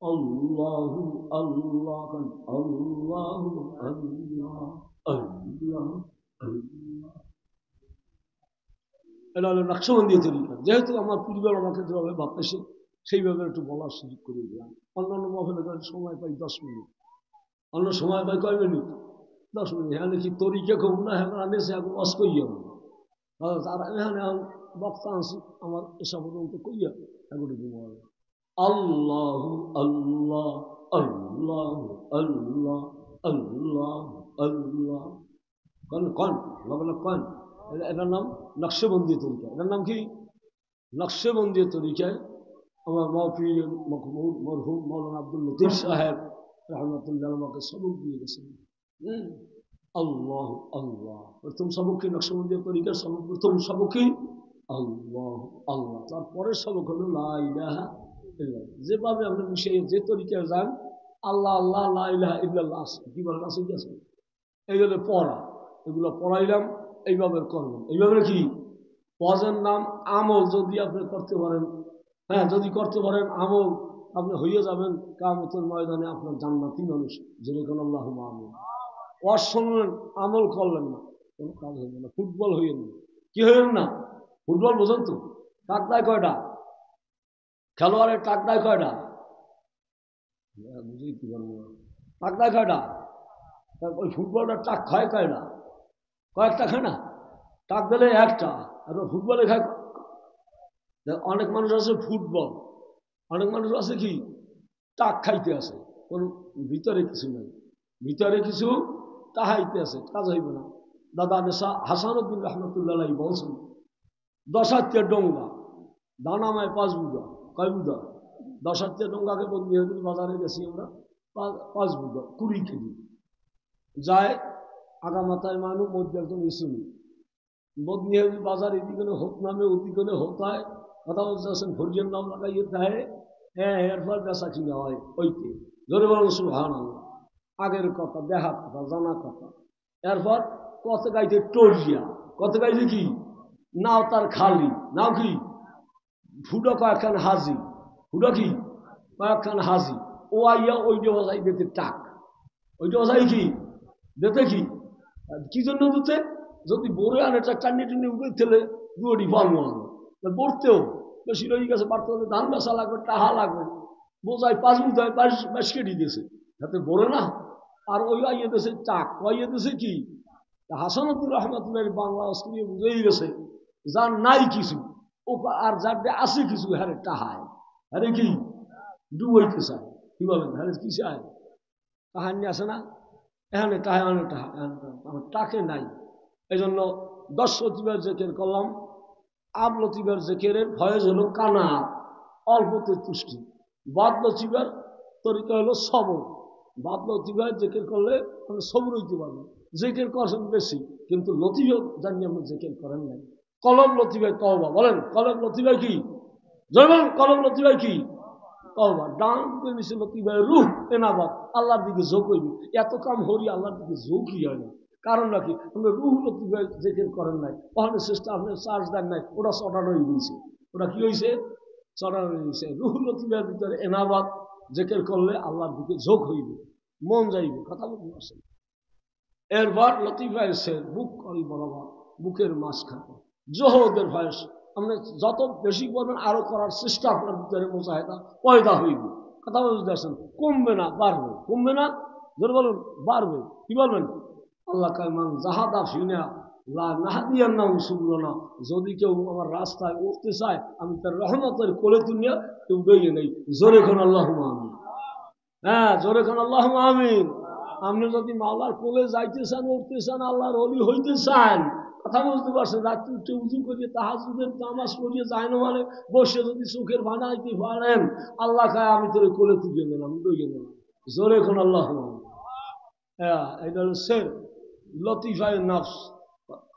আল্লাহু আল্লাহ আল্লাহু আল্লাহ আল্লাহ আল্লাহ। এটা হলো নকশবন্দি তরিকা। যেহেতু আমার পরিবার আমাকে যেভাবে ভাবতেছে সেইভাবে একটু বলার সুযোগ করে দিলাম। অন্যান্য মহলে সময় পাই 10 মিনিট, অন্য সময় পাই কয় মিনিট? 10 মিনিট। এখানে কি তরিকা কম না? এখন আমি এখন অস কইয়া আর এখানে বক্তা আনছি আমার এসব পর্যন্ত কইয়া এগুলি দিব। আল্লাহ আল্লাহ আল্লাহ আল্লাহ আল্লাহ আল্লাহ। কন কন কন। এটার নাম নকশবন্দি তরিকা। এটার নাম কি? নকশবন্দি তরিকায় আমার মাহফিল মরহুম মৌলানা আব্দুল লতিফ সাহেব রহমতুল্লাহ আমাকে সবক দিয়ে গেছেন। আল্লাহ আল্লাহ প্রথম সবক কি? নকশবন্দি তরিকার প্রথম সবক কি? আল্লাহ আল্লাহ। তারপরের সবক হলো লা ইলাহা ইল্লাল্লাহ। যেভাবে আপনি মিশিয়ে যে তরিকায় যান, আল্লাহ আল্লাহ লা ইলাহা ইল্লাল্লাহ আছে। কি বলেন? আছে কি আছে? এইগুলো পড়া, এগুলো পড়াইলাম, এইভাবে করবেন। এইভাবে কি? ওয়াজের নাম আমল যদি আপনি করতে পারেন, হ্যাঁ যদি করতে পারেন আমল, আপনি হয়ে যাবেন কিয়ামতের ময়দানে আপনার জান্নাতি মানুষ, যেরকম আল্লাহুম্মা আমিন। ওয়াজ শুনলেন, আমল করলেন না, কোনো কাজ হইবে না। ফুটবল হইয়েন না, কি হইয়েন না? ফুটবল বোঝেন তো? টাকদায় কয়টা? খেলোয়াড়ের টাকদায় কয়টা? বুঝেই কি পারবো না। টাকদায় কয়টা? ওই ফুটবলটা টাক খায় কয়টা? কয়েকটা খায় না? টাক দিলে একটা। আর ফুটবলে খায় অনেক মানুষ আছে ফুটবল, অনেক মানুষ আছে কি টাক খাইতে আছে, কোন ভিতরে কিছু নাই, ভিতরে কিছু তাহাইতে আছে, কাজ হইবে না। দাদা হাসানুদ্দিন রহমতুল্লাহ বলছেন 10 হাতে ডোঙ্গা, দানামায় 5 বিঘা, কয় বিঘা? 10 হাতে ডোঙ্গাকে বদলিয়ে বাজারে গেছি আমরা, 5 বিঘা 20 কেজি যায়। আগা মাথায় মানুষ, মধ্যে একজন ইসুনি বদনিয়ে বাজার, এদিকে হোত নামে ওদিকে হোতায়, কথা বলছেন ফরিয়ার নাম লাগাইয়ে থাকে। হ্যাঁ, এরপর বেচা কিনা হয় ওইতে, ধরে বলুন সুবহানাল্লাহ। আগের কথা, দেখা কথা, জানা কথা। এরপর কত গাইতে টরিয়া, কত গাইতে কি নাও তার খালি, নাও কি ফুটো কয়েকখান হাজি, ফুটো কি কয়েকখান হাজি, ও আইয়া ওইটা বজাই দিতে টাক, ওইটা বজাই কি দিতে কি, কি জন্য দিতে? যদি বড়ে আনে টান্নি টুনি উঠে থেলে দুটি পারবো না, পড়তেও বেশি রয়ে গেছে, পারতে হলে ধান বেচা লাগবে, টাহা লাগবে, বোঝায় 5 বিঘায় 22 কেজি দিয়েছে, যাতে বড়ে না। আর ওই আইয়ে দেশে টাক, আইয়ে দেশে কি হাসানুদ্দিন রহমতুল্লাহ বাংলা অস্ট্রিয়ে বুঝেই গেছে, যার নাই কিছু ও, আর যার আছে কিছু হ্যারে টাহায়, হ্যারে কি ডুবাইতে চায়, কি বলেন, হ্যারে কি চায়? কাহানি আছে না, এখানে টাহা, আমার টাকে নাই। এই জন্য 10 লতিফার জেকের করলাম। আব লতিফার জেকেরের ফয়েজ হলো কানা, অল্পতে তুষ্টি। বাদ লতিফার তরিকা হলো সবর। বাদ লতিফার জেকের করলে মানে সবর হইতে পারবে, জেকের করছেন বেশি, কিন্তু লতিফা জানি আপনি জেকের করেন নাই। কলম লতিফায় তওবা, বলেন কলম লতিফায় কি? বলেন কলম লতিফায় কি? তওবা। ডান দিকে নিচে লতিফায় রূহ এনাবাত, আল্লাহর দিকে ঝোঁক হইবে। এত কাম হরি আল্লাহর দিকে ঝোঁকই হয় না, কারণ নাকি আপনি রুহ লতিফায় জেকের করেন নাই, ওখানে চেষ্টা আপনি চার্জ দেন নাই, ওটা চটানো হয়ে গেছে। ওটা কি হয়েছে? চটানো হয়ে গেছে। রুহ লতিফার ভিতরে এনাবাত জেকের করলে আল্লাহর দিকে ঝোঁক হইবে, মন যাইবে, কথা বলতে পারছেন। এরপর লতিফা এসে বুক করি বরাবর, বুকের মাঝখানে জোহদের ভয়েস, আপনি যত বেশি করবেন আরো করার চেষ্টা আপনার ভিতরে মুজাহিদা পয়দা হইবে, কথা বলতে পারছেন। কমবে না, বাড়বে, কমবে না, ধরে বলুন বাড়বে। কি বলবেন? আল্লাহ কায়মান জাহাদা ফিনা লা নাহদিয়ান্নাহু সুবুলানা, যদি কেউ আমার রাস্তায় উঠতে চায় আমি তার রহমতের কোলে তুলিয়া কেউ দইয়ে নেই। জোরে কোন আল্লাহুম্মা আমিন। হ্যাঁ, জোরে কোন আল্লাহুম্মা আমিন। আপনি যদি মাওলার কোলে যাইতে চান, উঠতে চান, আল্লাহর ওলি হইতে চান, কথা বলতে পারছেন, রাত্রি উঠে উজু করিয়ে তাহাজ্জুদের নামাজ পড়িয়ে যায় না মানে বসে যদি চোখের বানাইতে পারেন, আল্লাহ খায় আমি তোর কোলে তুলে নিলাম, দইয়ে নিলাম। জোরে কোন আল্লাহুম্মা আমিন। হ্যাঁ, এটা হলো শের লতিফায় নফস।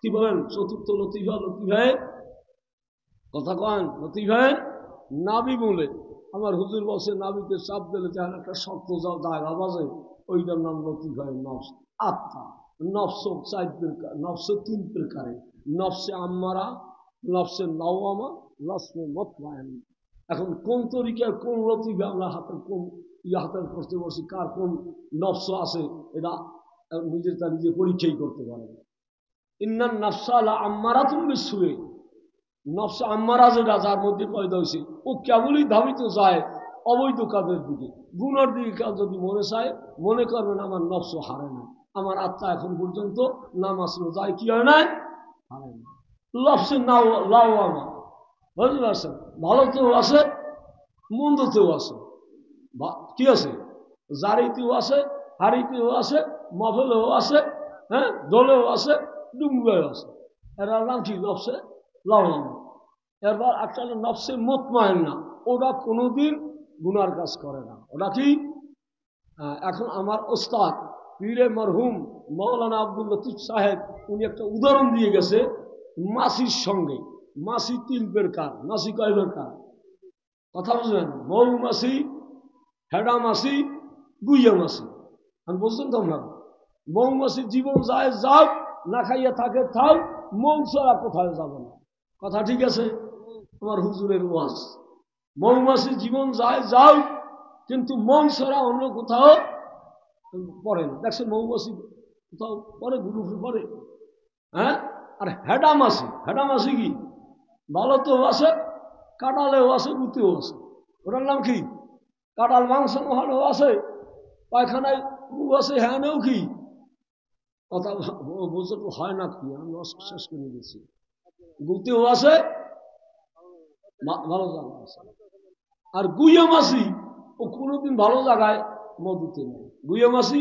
কি বলেন? চতুর্থ লতিফা, লতিফায় কথা কন, লতিফায় নাবি বলে। আমার হুজুর বলছে নাবিতে চাপ দিলে যেন একটা শক্ত জায়গা বাজে, ওইটার নাম লতিফায় নফস। আত্মা নফস 4 প্রকার, নফস 3 প্রকারে, নফসে আম্মারা, নফসে লাওয়ামা, নফসে মুতমাইন্না। এখন কোন তরিকায় কোন লতিফা আমরা হাতের কোন হাতের করতে বসি, কার কোন নফস আছে, এটা নিজেরটা নিজে পরীক্ষাই করতে পারেন। ইন্নান নাফসা লা আম্মারাতুম বিসসুই, নফস আম্মারা যেটা যার মধ্যে পয়দা হয়েছে, ও কেবলই ধাবিত যায় অবৈধ কাজের দিকে, গুনার দিকে। কাজ যদি মনে চায়, মনে করবেন আমার নফস হারে না, আমার আত্মা এখন পর্যন্ত নামাজ রোজায় কি হয় না, হারে না। নফসে লাওয়ামা, বুঝতে পারছেন, ভালোতেও আছে মন্দতেও আছে, কি আছে, জারিতেও আছে, হারিতেও আছে, মফলেও আছে, হ্যাঁ দলেও আছে, ডুঙ্গাও আছে। এর নাম কি? নফসে লাওয়ামা। এরপর একটা হলো নফসে মুতমাইন্না, ওরা কোনোদিন গুনার কাজ করে না। ওটা কি? এখন আমার ওস্তাদ পীরে মরহুম মৌলানা আব্দুল লতিফ সাহেব, উনি একটা উদাহরণ দিয়ে গেছে মাছির সঙ্গে। মাছি 3 প্রকার, মাছি কয় প্রকার কথা বুঝলেন? মৌমাছি, হেডা মাছি, গুইয়া মাছি। আমি বুঝলেন তো? আমরা মৌমাছির জীবন যায় যাও, না খাইয়া থাকে থাক, মৌ ছাড়া কোথায় যাবে না, কথা ঠিক আছে? আমার হুজুরের ওয়াজ, মৌমাছির জীবন যায় যাও, কিন্তু মন ছাড়া অন্য কোথাও পড়ে না। দেখছেন মৌমাছি কোথাও পড়ে, গুরু পড়ে, হ্যাঁ? আর হেডামাছি কি ভালোতেও আছে, কাটালেও আছে, গুতেও আছে। ওটার নাম কি? কাটাল মাংস মহানেও আছে, পায়খানায় গু আছে, হ্যানেও কি কথা বলছে তো হয় না কি, আমি শেষ করে দিচ্ছি। গুতেও আছে, ভালো জায়গা আছে। আর গুইয়া মাছি ও কোনোদিন ভালো জায়গায় মধুতে নেই। গুইয়া মাছি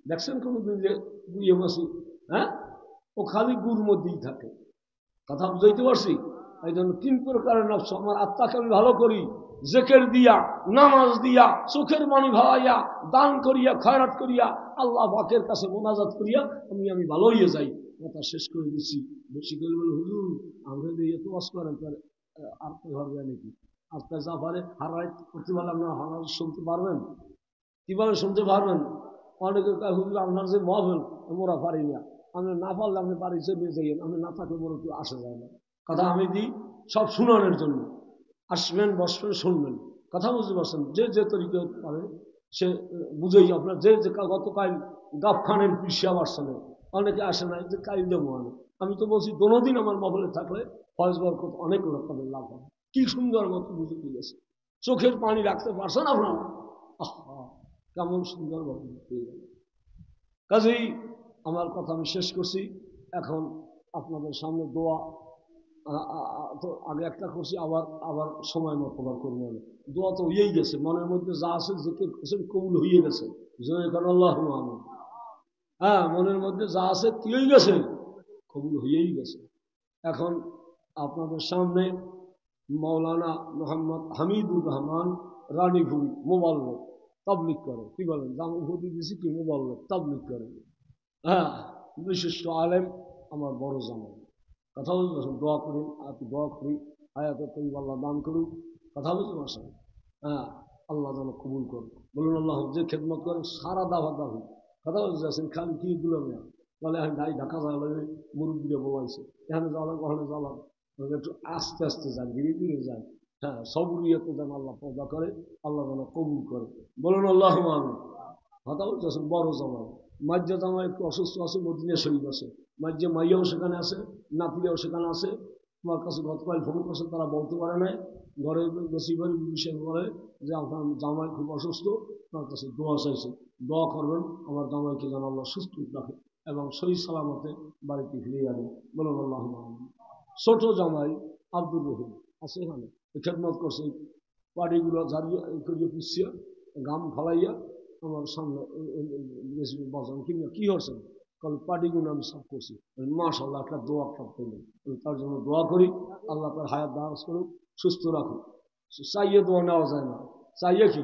দেখছেন কোনোদিন যে গুইয়া মাছি? হ্যাঁ, ও খালি গুড় মধ্যেই থাকে। কথা বুঝাইতে পারছি? এই জন্য 3 প্রকারের নফস। আমার আত্মাকে আমি ভালো করি জেকের দিয়া, নামাজ দিয়া, চোখের পানি ভালাইয়া, দান করিয়া, খয়রাত করিয়া, আল্লাহ পাকের কাছে মোনাজাত করিয়া আমি ভালো হইয়া যাই। কথা শেষ করে দিচ্ছি। বেশি করে বলে হুজুর আমরা এত ওয়াজ করেন, আর তো ভাববে নাকি? আপনার যা পারে হারাই করতে পারলে আপনার হারাই শুনতে পারবেন, কিভাবে শুনতে পারবেন? অনেকে হুজুর আপনার যে মহফিল মোরা পারি না। আমি না পারলে আপনি বাড়ি চলে যাইয়েন, আমি না থাকলে বলে কেউ আসা যায় না। কথা আমি দিই সব শুনানোর জন্য। আসবেন, বসবেন, শুনবেন। কথা বুঝতে পারছেন? যে যে তরিকে পারে সে বুঝেই। আপনার যে যে গতকাল গাফখানের পিছিয়ে আসছেন, অনেকে আসে নাই যে কাইল দেবো আমি তো বলছি দোনোদিন আমার মহলে থাকলে ফয়েজ বরকত অনেক রকমের লাভ হবে। কি সুন্দর মতো বুঝে গেছে, চোখের পানি রাখতে পারছেন আপনারা? আহা, কেমন সুন্দর মতো পেয়ে গেল। কাজেই আমার কথা আমি শেষ করছি। এখন আপনাদের সামনে দোয়া তো আগে একটা করছি, আবার আবার সময় মতো আবার করবো। দোয়া তো হয়েই গেছে, মনের মধ্যে যা আছে জিকির করছেন কবুল হয়ে গেছে। আল্লাহুম্মা আমিন। হ্যাঁ, মনের মধ্যে যা আছে কি হয়ে গেছে? কবুল হয়েই গেছে। এখন আপনাদের সামনে মৌলানা মোহাম্মদ হামিদুর রহমান রানীভুরি মোবাল্লেক তাবলিগ করে। কি বলেন? দাম উপাধি দিয়েছি কি? মোবাল্লেক তাবলিগ করে। হ্যাঁ, বিশিষ্ট আলেম, আমার বড় জামাই। কথা বলতে পারছেন? দোয়া করুন, আপনি দোয়া করি হায়াতে তৈব আল্লাহ দান করুন। কথা বলতে পারছেন? হ্যাঁ, আল্লাহ যেন কবুল করুন। বলুন আল্লাহ। যে খেদমত করেন সারা দাওয়া দাবি। কথা বলতে চাচ্ছেন? খালি কি গুলো না বলে আমি গাড়ি ঢাকা যাওয়া মুরব্বীরা বলাইছে এখানে জ্বালান, ওখানে জ্বালান, একটু আস্তে আস্তে যান, ধীরে ধীরে যান। হ্যাঁ, সবরিয়াতে যেন আল্লাহ পয়দা করে, আল্লাহ যেন কবুল করে। বলুন আল্লাহ আমি। কথা বলতেছেন? বড় জামাই মাজ্জা জামাই একটু অসুস্থ আছে, মদিনা শরীফ আছে। মাজ্জা মাইয়াও সেখানে আছে, নাতিরাও সেখানে আছে। তোমার কাছে গতকাল ফোন করছে, তারা বলতে পারে নাই। ঘরে বেশি করে বিষয় বলে যে আপনার জামাই খুব অসুস্থ, তার কাছে দোয়া চাইছে। দোয়া করবেন আমার জামাইকে যেন আল্লাহ সুস্থ রাখে এবং সহি সালামতে বাড়িতে ফিরে যাবে। বলুন আল্লাহ। ছোট জামাই আব্দুর রহিম আছে এখানে, খেদমত করছে। পাড়িগুলো ঝাড়িয়ে করিয়ে পিছিয়ে গাম ফালাইয়া আমার সামনে বসান। কিংবা কি হচ্ছেন? কারণ পার্টিগুলো আমি সব করছি। মাশাল্লাহ একটা দোয়া সব করলেন, তার জন্য দোয়া করি। আল্লাহ তার হায়াত দারাজ করুন, সুস্থ রাখুন। চাইয়ে দোয়া নেওয়া যায় না, চাইয়ে কি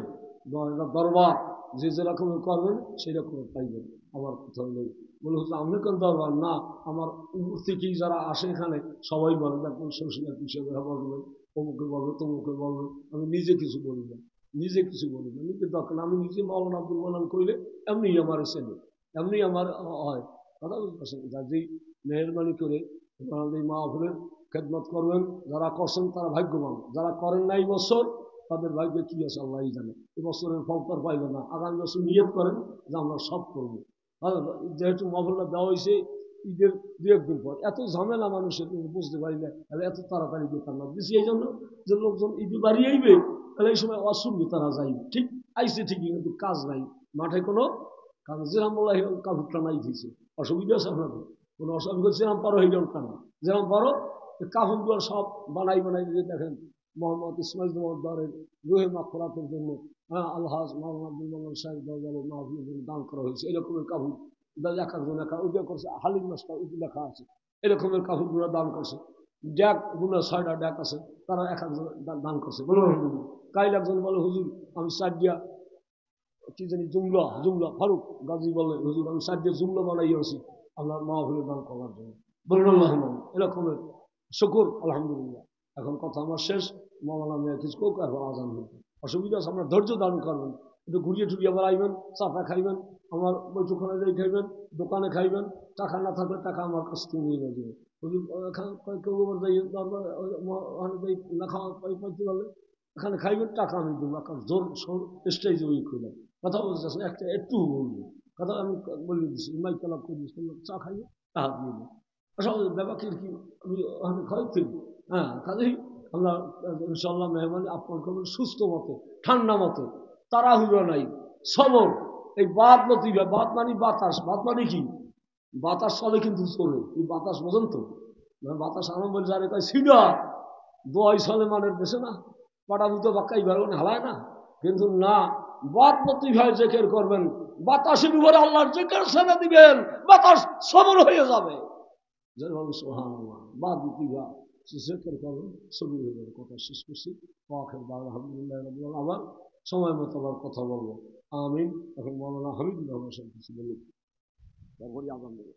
দরবার যে যেরকমের করবেন সেই রকমের পাইবেন। আমার কোথাও নেই বলে হচ্ছে আপনি কেন দরবার না, আমার উপর থেকেই যারা আসে এখানে সবাই বলেন একজন শ্বশুর হিসেবে বলবেন, অমুকে বলবে, তমুকে বলবে। আমি নিজে কিছু বলি না, নিজে কিছু বলি না, নিজের দরকার। আমি নিজে মাওলানা আব্দুল মান্নান কইলে এমনি আমার চেনে, এমনি আমার হয়। কথা বুঝতে পারছেন? যেই মেহরবানি করে এই মাহফিলের খেদমত করবেন, যারা করছেন তারা ভাগ্যবান, যারা করেন না এই বছর তাদের ভাগ্যে কি আছে আল্লাহ জানে। এই বছরের ফল তো পাইবে না। আগামী বছর নিয়ত করেন যে আমরা সব করবো। যেহেতু মাহফিলটা দেওয়া হয়েছে ঈদের 2-1 দিন পর, এত ঝামেলা মানুষের বুঝতে পারি না, তাহলে এত তাড়াতাড়ি বেকার না দিচ্ছি। এই জন্য যে লোকজন ঈদে বাড়ি আইবে, তাহলে এই সময় অসুবিধা তারা যাইবে। ঠিক আইসে ঠিকই, কিন্তু কাজ নাই, মাঠে কোনো কাজ। যেরাম বলা কাপড়টা নাই দিয়েছে, অসুবিধা আছে আপনাদের? কোনো অসুবিধা? যেরাম পারো হইলেও কেন, যেরাম পারো কাপড়গুলো সব বানাই যে দেখেন মোহাম্মদ ইসমাইল জমাদ্দারের রুহে মাগফিরাতের জন্য, হ্যাঁ, আলহাজ মাওলানা আব্দুল মান্নান সাহেব মাহফিলের জন্য দান করা হয়েছে। এরকমের কাপড় এক একজন ওইটা করছে। হালিম মাস্টার ওইটি লেখা আছে, এরকমের কাপড়গুলো দান করছে। ড্যাক গুলো 6টা ড্যাক আছে, তারা এক একজন দান করছে। বলুন কাইল একজন বলে হুজুর আমি 4 দিয়া কি জানি জুমলা জুমলা ফারুক গাজী বলে হুজুর আমি 4 দিয়ে জুমলা বানাইয়াছি আল্লাহ মাহফিলের দান করার জন্য। বলুন আল্লাহ এরকমের শুকুর আলহামদুলিল্লাহ। এখন কথা আমার শেষ। মাওলানা মেয়ে কিছু কোক এখন আজান হইবে, অসুবিধা আছে, আপনার ধৈর্য ধারণ করবেন। একটু ঘুরিয়ে টুরিয়ে আবার আইবেন, চাটা খাইবেন, আমার বৈঠকখানে যাই খাইবেন, দোকানে খাইবেন। টাকা না থাকলে টাকা আমার কাছ থেকে নিয়ে যাবে। হুজুর কেউ যাই লেখা পাইতে পারলে এখানে খাইবেন, টাকা আমি দেবো, এখন জোর স্টেজে ওই করলাম, কথা বলতে একটা একটু বলবো, কথা আমি বলে দিচ্ছি, মাইক কালাপ করে দিচ্ছি, চা খাইবে, টাকা দিয়ে দেবো, আসলে ব্যাপারটির কি আমি ওখানে খাইতে, হ্যাঁ, কাজেই আমরা ইনশাল্লাহ মেহমানি আপনার করবেন সুস্থ মতে, ঠান্ডা মতে, তাড়াহুড়ো নাই, সবর। এই বাদ লতিফা, বাদ মানে বাতাস, বাদ মানে কি, বাতাস চলে কিন্তু চলে, এই বাতাস বোঝেন তো, বাতাস আরম্ভ যারে কয় সিডা দোয়াই চলে মানের দেশে না, পাটা দুটো বাক্কাই বেরোন হালায় না, কিন্তু না, বাদ লতিফায় জেকের করবেন, বাতাসের উপরে আল্লাহর জেকের ছেড়ে দিবেন, বাতাস সবর হয়ে যাবে, সুবহানাল্লাহ, বাদ লতিফা জেকের করবেন, সবর হয়ে যাবে। কথা শেষ করছি, আলহামদুলিল্লাহ রাব্বিল আলামিন। আবার সময় মতো আবার কথা বলবো, আমিন। এখন মৌলানা হামিদুর রহমান সাহেব কিছু বলুন, তারপরে আগাম দেবো।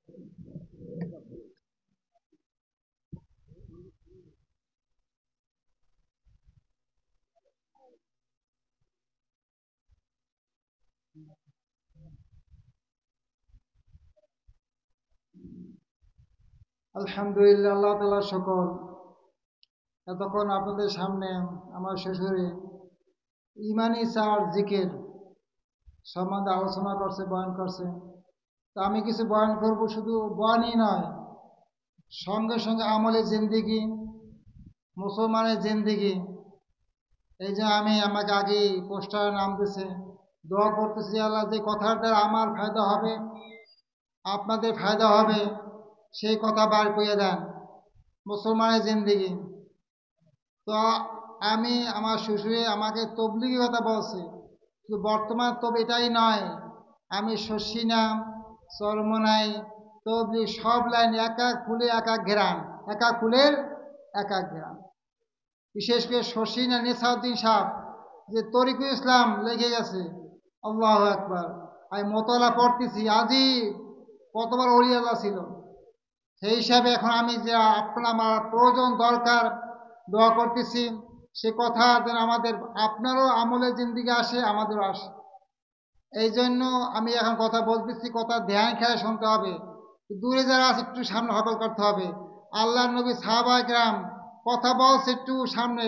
আলহামদুলিল্লাহ, আল্লাহ তাআলার শুকর। এতক্ষণ আপনাদের সামনে আমার শ্বশুরে ইমানি সার জিকির সম্বন্ধে আলোচনা করছে, বয়ান করছে। তা আমি কিছু বয়ান করব, শুধু বয়ানই নয়, সঙ্গে সঙ্গে আমলে জিন্দিগি, মুসলমানের জিন্দিগি। এই যে আমি আমাকে আগে পোস্টারে নাম দিছে, দোয়া করতেছি আল্লাহ যে কথার দ্বারা আমার ফায়দা হবে, আপনাদের ফায়দা হবে, সেই কথা বার করে দেন। মুসলমানের জিন্দিগি। তো আমি আমার শ্বশুরে আমাকে তবলিগি কথা বলছে, শুধু বর্তমান তব এটাই নয়, আমি শশী নাম, চরমনাই, তবলিগ সব লাইন এক এক ফুলে এক এক ঘেরান, এক এক ফুলের এক এক ঘেরান। বিশেষ করে শশী না নেসাউদ্দিন সাহ যে তরিকুল ইসলাম লেগে গেছে, আল্লাহু আকবার। আমি মোতলা পড়তেছি, আজই কতবার অলিয়াল্লাহ ছিল। সেই হিসাবে এখন আমি যে আপনার আমার প্রয়োজন দরকার, দোয়া করতেছি সে কথা যেন আমাদের আপনারও আমলের জিন্দিগি আসে, আমাদেরও আসে। এই জন্য আমি এখন কথা বলতেছি, কথা ধ্যান খেয়াল শুনতে হবে। দূরে যারা আছে একটু সামনে হকল করতে হবে। আল্লাহ নবী সাহাবায়ে কেরাম কথা বলছে, একটু সামনে,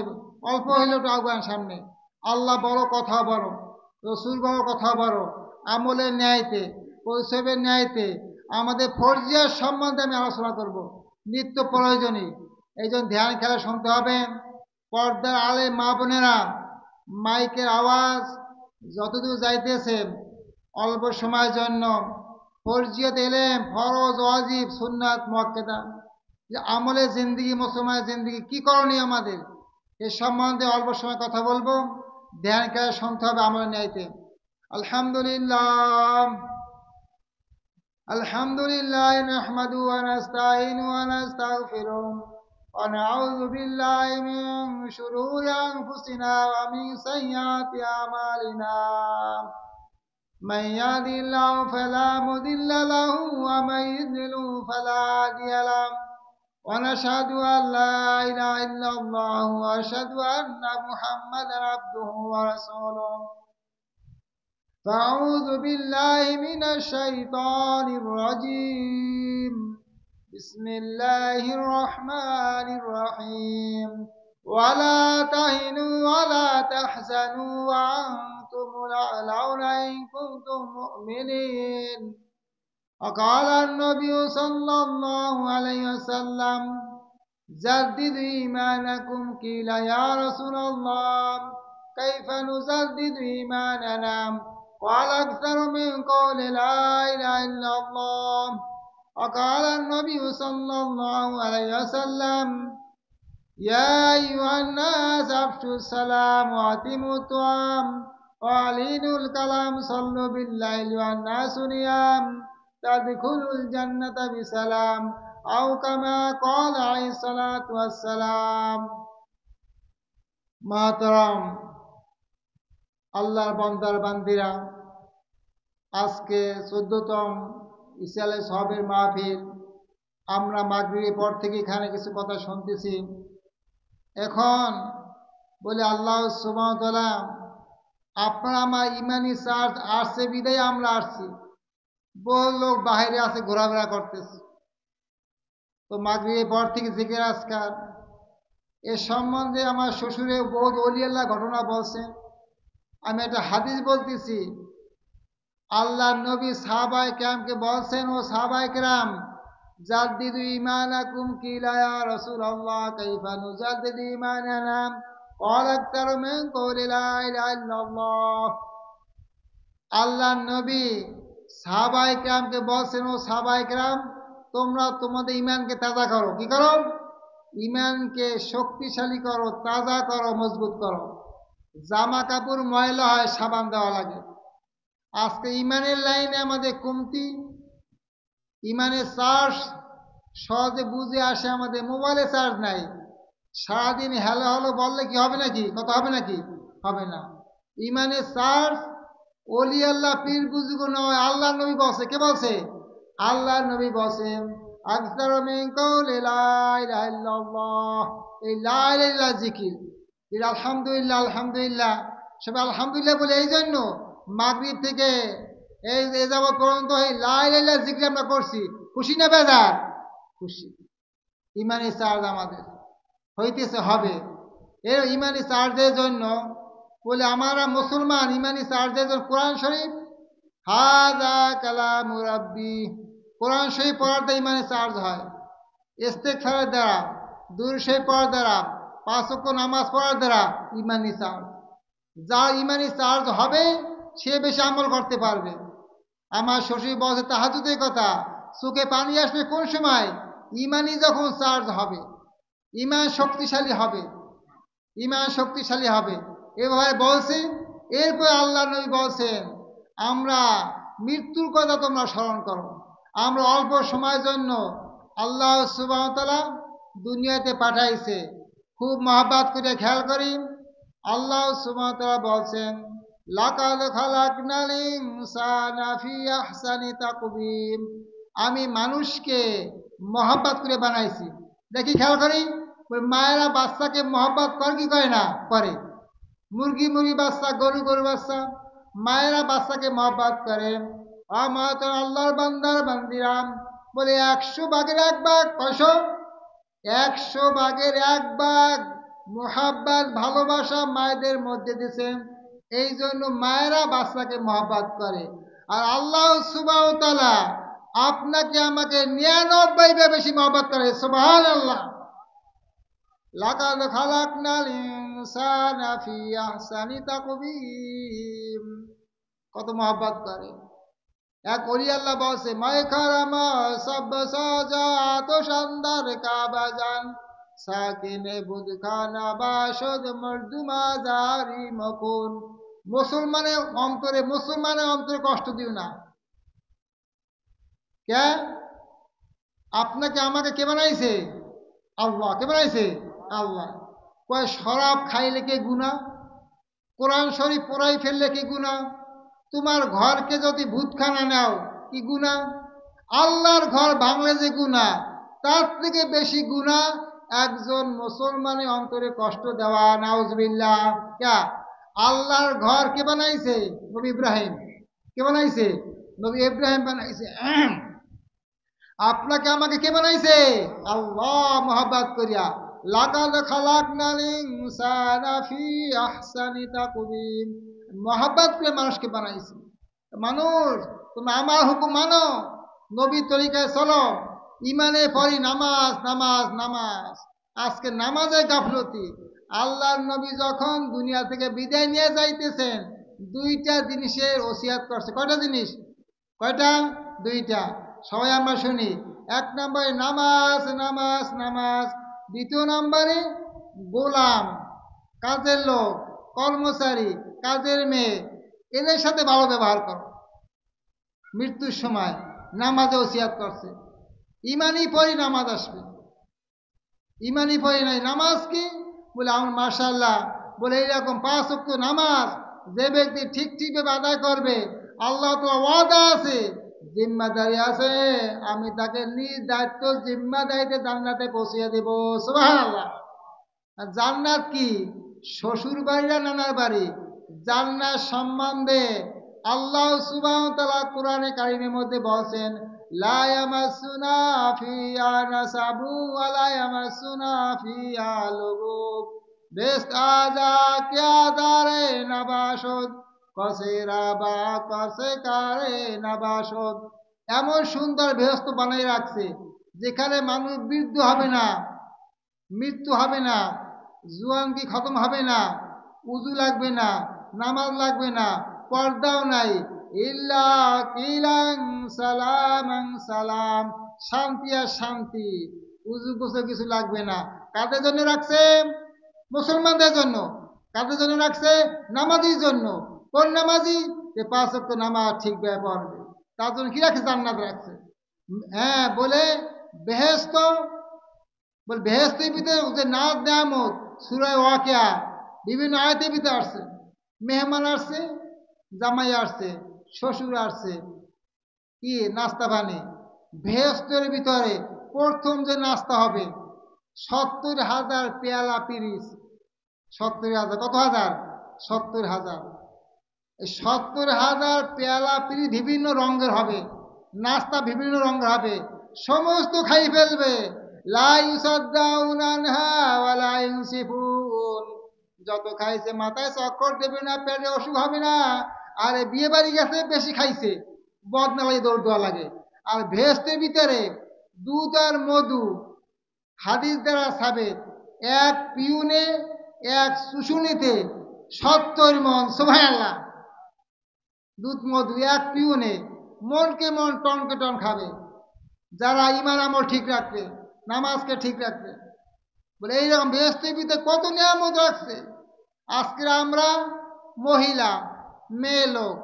অল্প হইলেও একটু আগুয়ান সামনে। আল্লাহ বড়, কথা বড়, রসুল বড়, কথা বড়। আমলের ন্যায়তে, কৈশবের ন্যায়তে আমাদের ফরজিয়ার সম্বন্ধে আমি আলোচনা করব, নিত্য প্রয়োজনীয়। এই জন্য ধ্যান খেলা শুনতে হবে। পর্দার আলে মা বোনেরা, মাইকের আওয়াজ যতদূর যাইতেছে, অল্প সময়ের জন্য ফরজিয়ত এলেম, ফরজ, ওয়াজিব, সুন্নাত, মুআক্কাদা, যে আমলের জিন্দিগি, মুসলমানের জিন্দিগি কি করণীয় আমাদের, এ সম্বন্ধে অল্প সময় কথা বলবো। ধ্যান খেলা শুনতে হবে আমলের ন্যায়তে। আলহামদুলিল্লাহ, আলহামদুলিল্লাহ নাহমাদু ওয়া নাস্তাইনু ওয়া নাস্তাগফিরু ওয়া নাউযু বিল্লাহি মিন শুরুরি আনফুসিনা ওয়া মিন সাইয়্যাতি আমালিনা। من يهد الله فلا مضل له ومن يضلل فلا هادي له ونشهد أن لا إله إلا الله وأشهد أن محمدا عبده ورسوله. فأعوذ بالله من الشيطان الرجيم. بسم الله الرحمن الرحيم. ولا تهنوا ولا تحزنوا وأنتم الأعلون إن كنتم مؤمنين. وقال النبي صلى الله عليه وسلم جددوا إيمانكم. قيل يا رسول الله كيف نجدد إيماننا؟ قال أكثر من قول لا إله إلا الله. وقال النبي صلى الله عليه وسلم يا أيها الناس أفشوا السلام وأتموا الطعام وألينوا الكلام صلوا بالليل والناس نيام تدخلوا الجنة بسلام أو كما قال عليه الصلاة والسلام. محترم আল্লাহর বান্দার বান্দিরা, আজকে 14তম ইসরায়েলের সবের মাহফিল। আমরা মাগরিবের পর থেকে এখানে কিছু কথা শুনতেছি। এখন বলে আল্লাহ সুবহানাহু ওয়া তাআলা, আপনারা আমার ইমানি চার্জ আসছে বিদায় আমরা আসছি। বহু লোক বাইরে আছে, ঘোরাফেরা করতেছে। তো মাগরিবের পর থেকে জিকির আজকার, এ সম্বন্ধে আমার শ্বশুরে বহুত অলিয়াল্লাহ ঘটনা বলছে। আমি একটা হাদিস বলতেছি। আল্লাহ নবী সাহাবায়ে কেরামকে বলছেন, ও সাহাবায়ে কেরাম, জাদ্দিদু ঈমানাকুম কিলা ইয়া রাসূলুল্লাহ কাইফা নুজাদ্দিদু ঈমানানা ক্বালা আকতারু মিন কওলি লা ইলাহা ইল্লাল্লাহ। আল্লাহ নবী সাহাবায়ে কেরামকে বলছেন, ও সাহাবায়ে কেরাম, তোমরা তোমাদের ঈমানকে তাজা করো। কি করো? ঈমানকে শক্তিশালী করো, তাজা করো, মজবুত করো। জামা কাপড় ময়লা হয়, সাবান দেওয়া লাগে। আজকে ঈমানের লাইনে আমাদের কমতি। ঈমানের চার্জ সহজে বুঝে আসে, আমাদের মোবাইলে চার্জ নাই। সারাদিন হ্যালো হ্যালো বললে কি হবে নাকি? কথা হবে নাকি? হবে না। ঈমানের চার্জ ওলি আল্লাহ পীর বুজুর্গ নয়, আল্লাহ নবী বলছে। কে বলছে? আল্লাহ নবী বলছেন, আকসারু মিন কওলি লা ইলাহা ইল্লাল্লাহ। এই লা ইলাহা ইল্লাল্লাহ জিকির, এর আলহামদুলিল্লাহ আলহামদুলিল্লাহ, সবাই আলহামদুলিল্লাহ বলে। এই জন্য মাগরিব থেকে এই যাবৎ পর্যন্ত এই লা ইলাহা ইল্লাল্লাহ জিকির আমরা করছি। খুশি না বেজার? খুশি। ইমানি চার্জ আমাদের হইতেছে, হবে। এর ইমানি চার্জের জন্য বলে আমরা মুসলমান, ইমানি চার্জের জন্য কোরআন শরীফ, হাযা কালামু রাব্বি, কোরআন শরীফ পড়ার দ্বারা ইমানি চার্জ হয়। ইস্তেগফারের দ্বারা, দুরূদ শরীফ পড়ার দ্বারা, 5 ওয়াক্ত নামাজ পড়ার দ্বারা ইমানি চার্জ। যার ইমানি চার্জ হবে সে বেশি আমল করতে পারবে। আমার শ্বশুর বলছে তাহাজ্জুদের কথা, চোখে পানি আসবে কোন সময়? ইমানি যখন চার্জ হবে, ইমান শক্তিশালী হবে, ইমান শক্তিশালী হবে। এভাবে বলছে। এরপর আল্লাহ নবী বলছেন, আমরা মৃত্যুর কথা তোমরা স্মরণ করো। আমরা অল্প সময়ের জন্য আল্লাহ সুবহানাহু ওয়া তাআলা দুনিয়াতে পাঠাইছে। খুব মহব্বত করে খেয়াল করি। আল্লাহ সুবহানাহু ওয়া তাআলা বলছেন, লাকাদ খালাকনাল ইনসানা ফি আহসানি তাকওয়িম। আমি মানুষকে মহব্বত করে বানাইছি। দেখি, খেয়াল করি। মায়েরা বাচ্চাকে মহব্বত করে কি করে না? করে। মুরগি মুরগি বাচ্চা, গরু গরু বাচ্চা, মায়েরা বাচ্চাকে মহব্বত করে। আমার তো আল্লাহর বান্দার বান্দিরাম বলে 100 ভাগের 1 ভাগ, কয়শো? 100 ভাগের 1 ভাগ মোহাব্বত, ভালোবাসা মায়েদের মধ্যে দিয়েছেন। এই জন্য মায়েরা বাচ্চাকে মহব্বত করে। আর আল্লাহ সুবহানাহু ওয়া তাআলা আপনাকে আমাকে 99 ভাগ বেশি মহব্বত করে। সুবহানাল্লাহ। লাকাদ খালাকনাল ইনসানা ফি আহসানি তাকওয়িম। কত মহব্বত করে। এক ওলি আল্লাহ বলছে, মায়ে খারামা সব সাজাত শানদার কাবাজান সাকিনে বুদখানা বাসদ মর্দুমা জারি মকুন। মুসলমানের অন্তরে কষ্ট দিও না। কে? আপনাকে আমাকে কে বানাইছে? আল্লাহ। কে বানাইছে? আল্লাহ। কয় শরাব খাইলে কে গুনাহ? কোরআন শরীফ পড়াই ফেললে কি গুনাহ? তোমার ঘরকে যদি ভূতখানা নাও, কি গুনাহ? আল্লাহর ঘর ভাঙলে যে গুনাহ, তার থেকে বেশি গুনাহ একজন মুসলমানের অন্তরে কষ্ট দেওয়া। নাউজুবিল্লাহ। কে? আল্লাহর ঘর কে বানাইছে? নবী ইব্রাহিম। কে বানাইছে? নবী ইব্রাহিম বানাইছে। আপনাকে আমাকে কে বানাইছে? আল্লাহ। মহব্বত করিয়া, লাকাদ খালাকনাল ইনসানা ফি আহসানি তাকওয়িম। মহব্বত করে মানুষকে বানাইছে। মানুষ, তুমি আমার হুকুম মানো, নবীর তরিকায় চলো, ইমানে পড়ি নামাজ নামাজ নামাজ। আজকে নামাজে গাফলতি। আল্লাহর নবী যখন দুনিয়া থেকে বিদায় নিয়ে যাইতেছেন, 2টা জিনিসের ওসিয়াত করছে। কয়টা জিনিস? কয়টা? 2টা। সবাই আমরা শুনি। 1 নম্বরে নামাজ নামাজ নামাজ। 2 নম্বরে গোলাম, কাজের লোক, কর্মচারী, কাজের মেয়ে, এদের সাথে ভালো ব্যবহার করো। মৃত্যুর সময় নামাজে ওসিয়াত করছে। ইমানই পড়ি নামাজ আসবে। ইমানই পড়ি নাই, নামাজ কি? বলে আমার মাশাআল্লাহ, বলে এইরকম 5 ওয়াক্ত নামাজ যে ব্যক্তি ঠিক ঠিকভাবে আদায় করবে, আল্লাহ তাআলা ওয়াদা আছে, জিম্মাদারি আছে, আমি তাকে নিজ দায়িত্ব জিম্মাদারিতে জান্নাতে পৌঁছিয়ে দেব। সুবহানাল্লাহ। জান্নাত কি? শ্বশুর বাড়ি না নানার বাড়ি? জান্নাত সম্বন্ধে আল্লাহ সুবহানাহু ওয়া তাআলা কোরআনে কারিমের মধ্যে বলছেন, লা ইয়ামাসসুনা ফিহা নাসাবু ওয়া লা ইয়ামাসসুনা ফিহা লুগুব। বেহেশত আজা क्या দারে নবাসত কসেরা বা কসে কারে নবাসত। এমন সুন্দর বেহেশত বানাই রাখছে যেখানে মানুষ বৃদ্ধ হবে না, মৃত্যু হবে না, জুয়ানকি খতম হবে না, উজু লাগবে না, নামাজ লাগবে না, পর্দাও নাই। ইল্লা কিলাং সালামাং সালাম, শান্তি আর শান্তি, উজু গোসল কিছু লাগবে না। কাদের জন্য রাখছে? মুসলমানদের জন্য। কাদের জন্য রাখছে? নামাজির জন্য। কোন নামাজি? যে 5 ওয়াক্ত নামাজ ঠিকভাবে পড়বে, তার জন্য কি রাখছে? জান্নাত রাখছে। হ্যাঁ, বলে বেহেশত, বল বেহেশতের ভিতরে যে নাজ নেয়ামত, সূরা ওয়াকিয়া বিভিন্ন আয়াতের ভিতরে আসছে। মেহমান আসছে, জামাই আসছে, শ্বশুর আসছে, কি নাস্তা পানি। বেহেশতের ভিতরে প্রথম যে নাস্তা হবে 70,000 পেয়ালা পিরিচ। 70,000, কত হাজার? 70,000। এই 70,000 পেয়ালা পিরিচ বিভিন্ন রঙের হবে, নাস্তা বিভিন্ন রঙের হবে, সমস্ত খাই ফেলবে। লা ইউসাদ্দাউনা আনহা ওয়া লা ইউনসিফুন। যত খাইছে মাথায় চক্কর দেবে না, পেটে অসুখ হবে না। আর বিয়ে বাড়ি গেছে, বেশি খাইছে, বদনা লাগে, দৌড় দেওয়া লাগে। আর ভেস্তের ভিতরে দুধ আর মধু, হাদিস দ্বারা সাবেত, এক পিউনে এক শুশুনিতে 70 মণ। সুবহানাল্লাহ। দুধ মধু এক পিউনে, মনকে মন, টনকে টন খাবে যারা ইমান আমল ঠিক রাখবে, নামাজকে ঠিক রাখবে। বলে এইরকম বেহেশতের ভিতরে কত নিয়ামত রাখছে। আজকে আমরা মহিলা, মেয়ে লোক,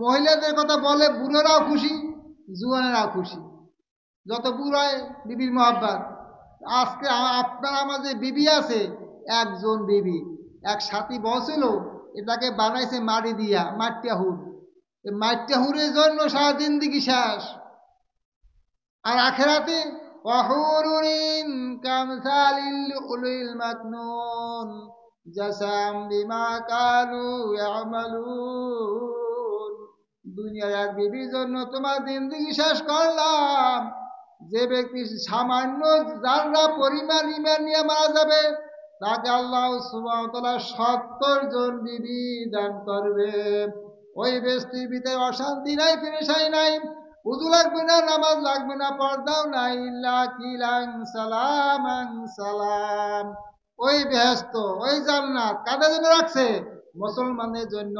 মহিলাদের কথা বলে বুড়োরাও খুশি, জুয়ানেরাও খুশি। যত বুড়ায় বিবির মহব্বত। আজকে আপনার আমার যে বিবি আছে, একজন বিবি, এক সাথী বলছিল এটাকে বানাইছে মাটি দিয়া, মাটিয়া হুর। মাটিয়া হুরের জন্য সারা জিন্দিগি শেষ। আর আখেরাতে ওয়াহুরুন কামসালিল লুলুল মাকনুন জাসাম বিমা কানু ইয়ামালুন। দুনিয়ার এক বিবির জন্য তোমার জিন্দিগি শেষ করলাম। যে ব্যক্তি সামান্য জাররা পরিমাণ ঈমান নিয়ে মারা যাবে, তাকে আল্লাহ সুবহানাহু ওয়া তাআলা 70 জন বিবি দান করবে। ওই ব্যক্তির ভিতরে অশান্তি নাই, পেরেশানি নাই, উযু লাগবে না, নামাজ লাগবে না, পর্দাও নাই। ইল্লা কিলাং সালামাং সালাম। ওই বেহেশত, ওই জান্নাত কাদের জন্য রাখছে? মুসলমানদের জন্য।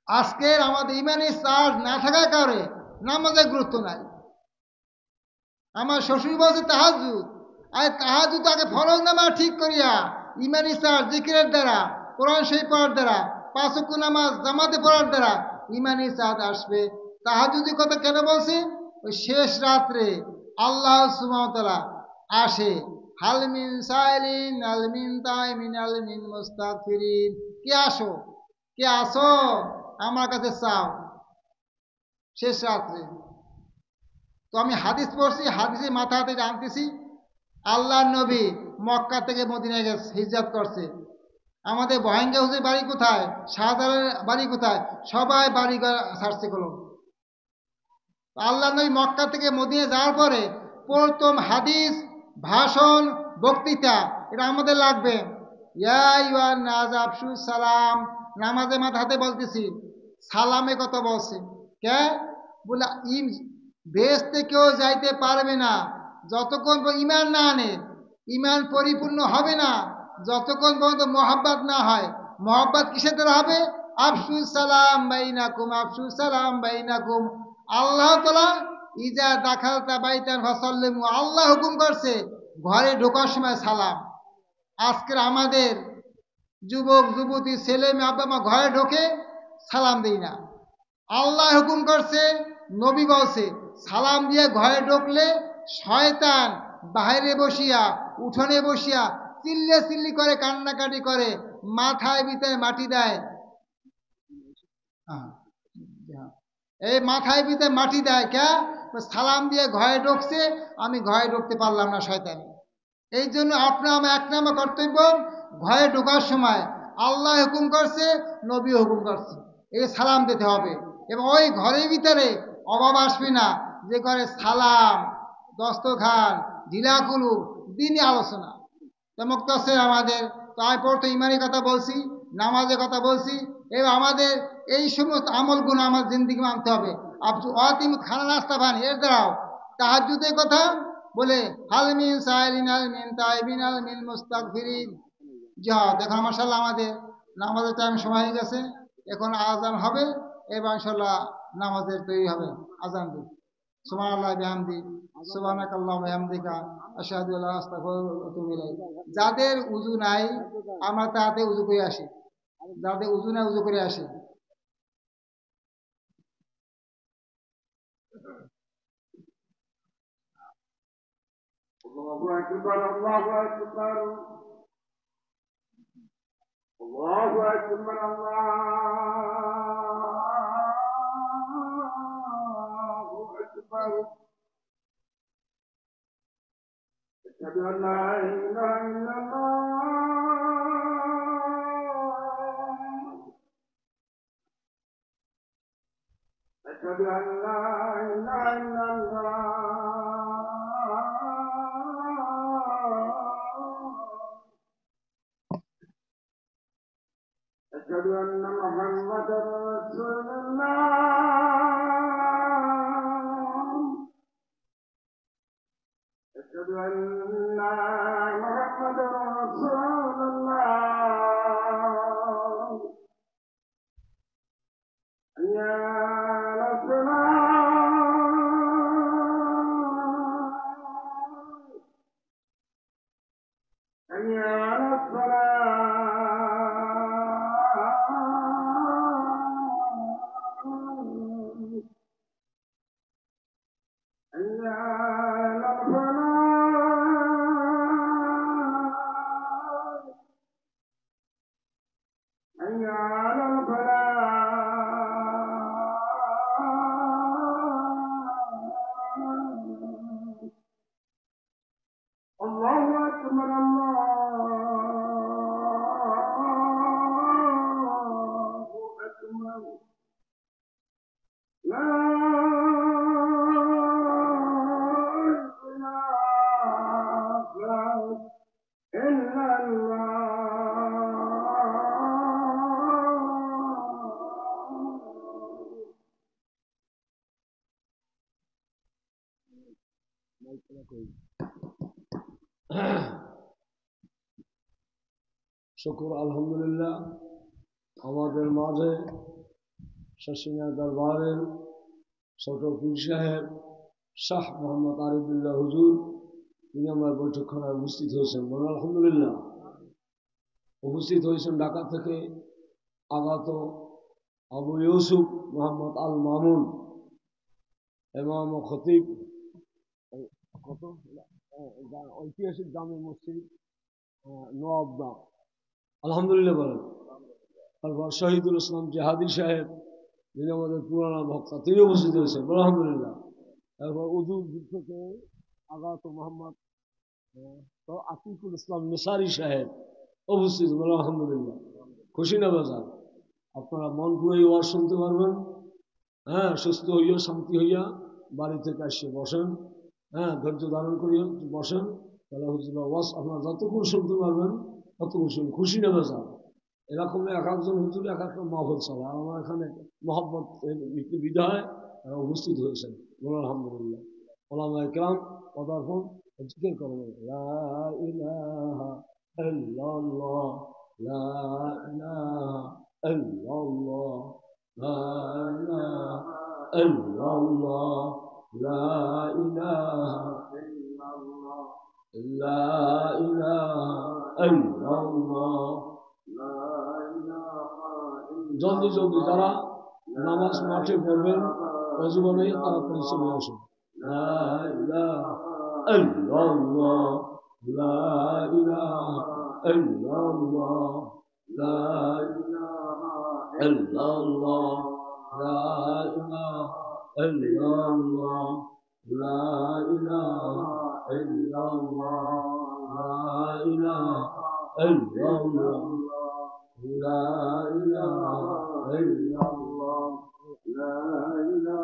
আজকের আমাদের ইমানের চার্জ না থাকার কারণে নামাজের গুরুত্ব নাই। আমার শ্বশুর বলছে তাহাজ্জুদ, আর তাহাজ্জুদ আগে ফরজ নামাজ ঠিক করিয়া ইমানি চার্জ জিকিরের দ্বারা, কোরআন শরীফ পড়ার দ্বারা, 5 ওয়াক্ত নামাজ জামাতে পড়ার দ্বারা ইমানি চাঁদ আসবে। তাহাজ্জুদের কথা কেন বলছি? ওই শেষ রাত্রে আল্লাহ সুবহানাহু ওয়া তাআলা আসে, হাল মিন সাইলিন আল মিন তাইমিন আল মিন মুস্তাগফিরিন। কে আসো, কে আসো আমার কাছে চাও, শেষ রাত্রে। তো আমি হাদিস পড়ছি, হাদিসে মাথা হাতে জানতেছি আল্লাহর নবী মক্কা থেকে মদিনায় গেছে, হিজরত করছে। আমাদের বহেঙ্গা হুজুরের বাড়ি কোথায়, শাহজালালের বাড়ি কোথায়, সবাই বাড়ি ছাড়ছে কলম। আল্লাহ নবী মক্কা থেকে মদিনায় যাওয়ার পরে প্রথম হাদিস, ভাষণ, বক্তৃতা এটা আমাদের লাগবে। ইয়া আইয়ুহান নাস আফশু সালাম। নামাজে মাথা হাতে বলতেছি, সালামে কথা বলছে কে? বলে বেহেশতে কেউ যাইতে পারবে না যতক্ষণ ইমান না আনে, ইমান পরিপূর্ণ হবে না যতক্ষণ পর্যন্ত মহাব্বত না হয়। মহাব্বত কিসের দ্বারা হবে? আফসুস সালাম বাইনাকুম, আফসুস সালাম বাইনাকুম। আল্লাহ তাআলা ইজা দাখালতা বাইতান ফাসাল্লিমু, আল্লাহ হুকুম করছে ঘরে ঢোকার সময় সালাম। আজকের আমাদের যুবক যুবতী, ছেলে মেয়ে, আব্বা মা ঘরে ঢোকে সালাম দেই না। আল্লাহ হুকুম করছে, নবী বলছে সালাম দিয়ে ঘরে ঢুকলে শয়তান বাইরে বসিয়া, উঠোনে বসিয়া চিল্লে চিল্লি করে, কান্নাকাটি করে, মাথায় ভিতরে মাটি দেয়। এই মাথায় ভিতরে মাটি দেয় কে? সালাম দিয়ে ঘরে ঢুকছে, আমি ঘরে ঢুকতে পারলাম না শয়তান। এই জন্য আপনার আমার 1 নম্বর কর্তব্য, ঘরে ঢোকার সময় আল্লাহ হুকুম করছে, নবী হুকুম করছে, এই সালাম দিতে হবে। এবং ওই ঘরের ভিতরে অভাব আসবে না, যে করে সালাম, দস্তখান, ঢিলাকুলু, দিনই আলোচনা। তো মুক্তাসির আমাদের, তো আমি পড়তো ইমানি কথা বলছি, নামাজের কথা বলছি, এবং আমাদের এই সমস্ত আমলগুলো আমার জিন্দিগি মানতে হবে। অতিম খানা নাস্তা পানি এর দ্বারাও তাহাজ্জুদের কথা বলে হালমিন সাইলিন আলমিন তাইবিন আলমিন মুস্তাগফিরিন। জি হ্যাঁ, দেখো মাশাআল্লাহ আমাদের নামাজের টাইম সময় হয়ে গেছে, এখন আজান হবে, এবার ইনশাল্লাহ নামাজের তৈরি হবে। আজান দিই। সুবহানাল্লাহি ওয়া বিহামদি, সুবহানাকাল্লাহু ওয়া বিহামদিকা, আশহাদু আল্লা ইলাহা ইল্লা আনতা, আস্তাগফিরুকা ওয়া আতুবু ইলাইক। যাদের উযু নাই, আমরা তাতে উযু করে আসি। যাদের উযু নাই, উযু করে আসি। الله أكبر الله أكبر الله أكبر الله أكبر أشهد أن لا إله إلا الله أشهد أن لا إله إلا الله أشهد أن محمدا رسول الله أشهد أن محمدا رسول الله حي على الصلاة حي على الله أكبر الله أكبر لا إله إلا শুকর আলহামদুলিল্লাহ, আমাদের মাঝে শাসিনা দরবারের ছোট পীর সাহেব শাহ মোহাম্মদ আরিফুল্লাহ হুজুর, তিনি আমার বৈঠকখানায় উপস্থিত হয়েছেন। বলুন আলহামদুলিল্লাহ। উপস্থিত হয়েছেন ঢাকা থেকে আগত আবু ইউসুফ মোহাম্মদ আল মামুন, ইমাম ও খতিব ঐতিহাসিক জামে মসজিদ নওয়াবদা, আলহামদুলিল্লাহ বলেন। তারপর শহীদুল ইসলাম জেহাদি সাহেব, যিনি আমাদের পুরানা ভক্তা, তিনি উপস্থিত হয়েছেন। আলহামদুলিল্লাহ। তারপর উদুর থেকে আগত মোহাম্মদ আতিকুল ইসলাম নিসারি সাহেব উপস্থিত। আলহামদুলিল্লাহ। খুশি না বাজার? আপনারা মন পুরে ওয়াজ শুনতে পারবেন। হ্যাঁ, সুস্থ হইয়া শান্তি হইয়া বাড়ি থেকে আসে বসেন। হ্যাঁ, ধৈর্য ধারণ করিয়া বসেন, তাহলে হুজুর ওয়াজ আপনারা যতক্ষণ শুনতে পারবেন ততক্ষণ শুনুন। খুশি না বাজার? এরকম এক একজন হুজুর এক একটা মাহফিল চলে, আর আমার এখানে মহব্বত বিদায় তারা উপস্থিত হয়েছেন। বলুন আলহামদুলিল্লাহ। ওলামায়ে কেরাম পদার্পণ জিকির করেন, লা ইলাহা ইল্লাল্লাহ, লা ইলাহা ইল্লাল্লাহ, লা ইলাহা ইল্লাল্লাহ, লা ইলাহা ইল্লাল্লাহ, লা ইলাহা ইল্লাল্লাহ। জলদি জলদি যারা নামাজ মাঠে পড়বেন, অজু বানাই তাড়াতাড়ি চলে আসুন। লা ইলাহা ইল্লাল্লাহ, লা ইলাহা ইল্লাল্লাহ, লা ইলাহা ইল্লাল্লাহ, লা ইলাহা ইল্লাল্লাহ, লা ইলাহা ইল্লাল্লাহ, লা ইলাহা ইল্লাল্লাহ, لا إله إلا الله، لا إله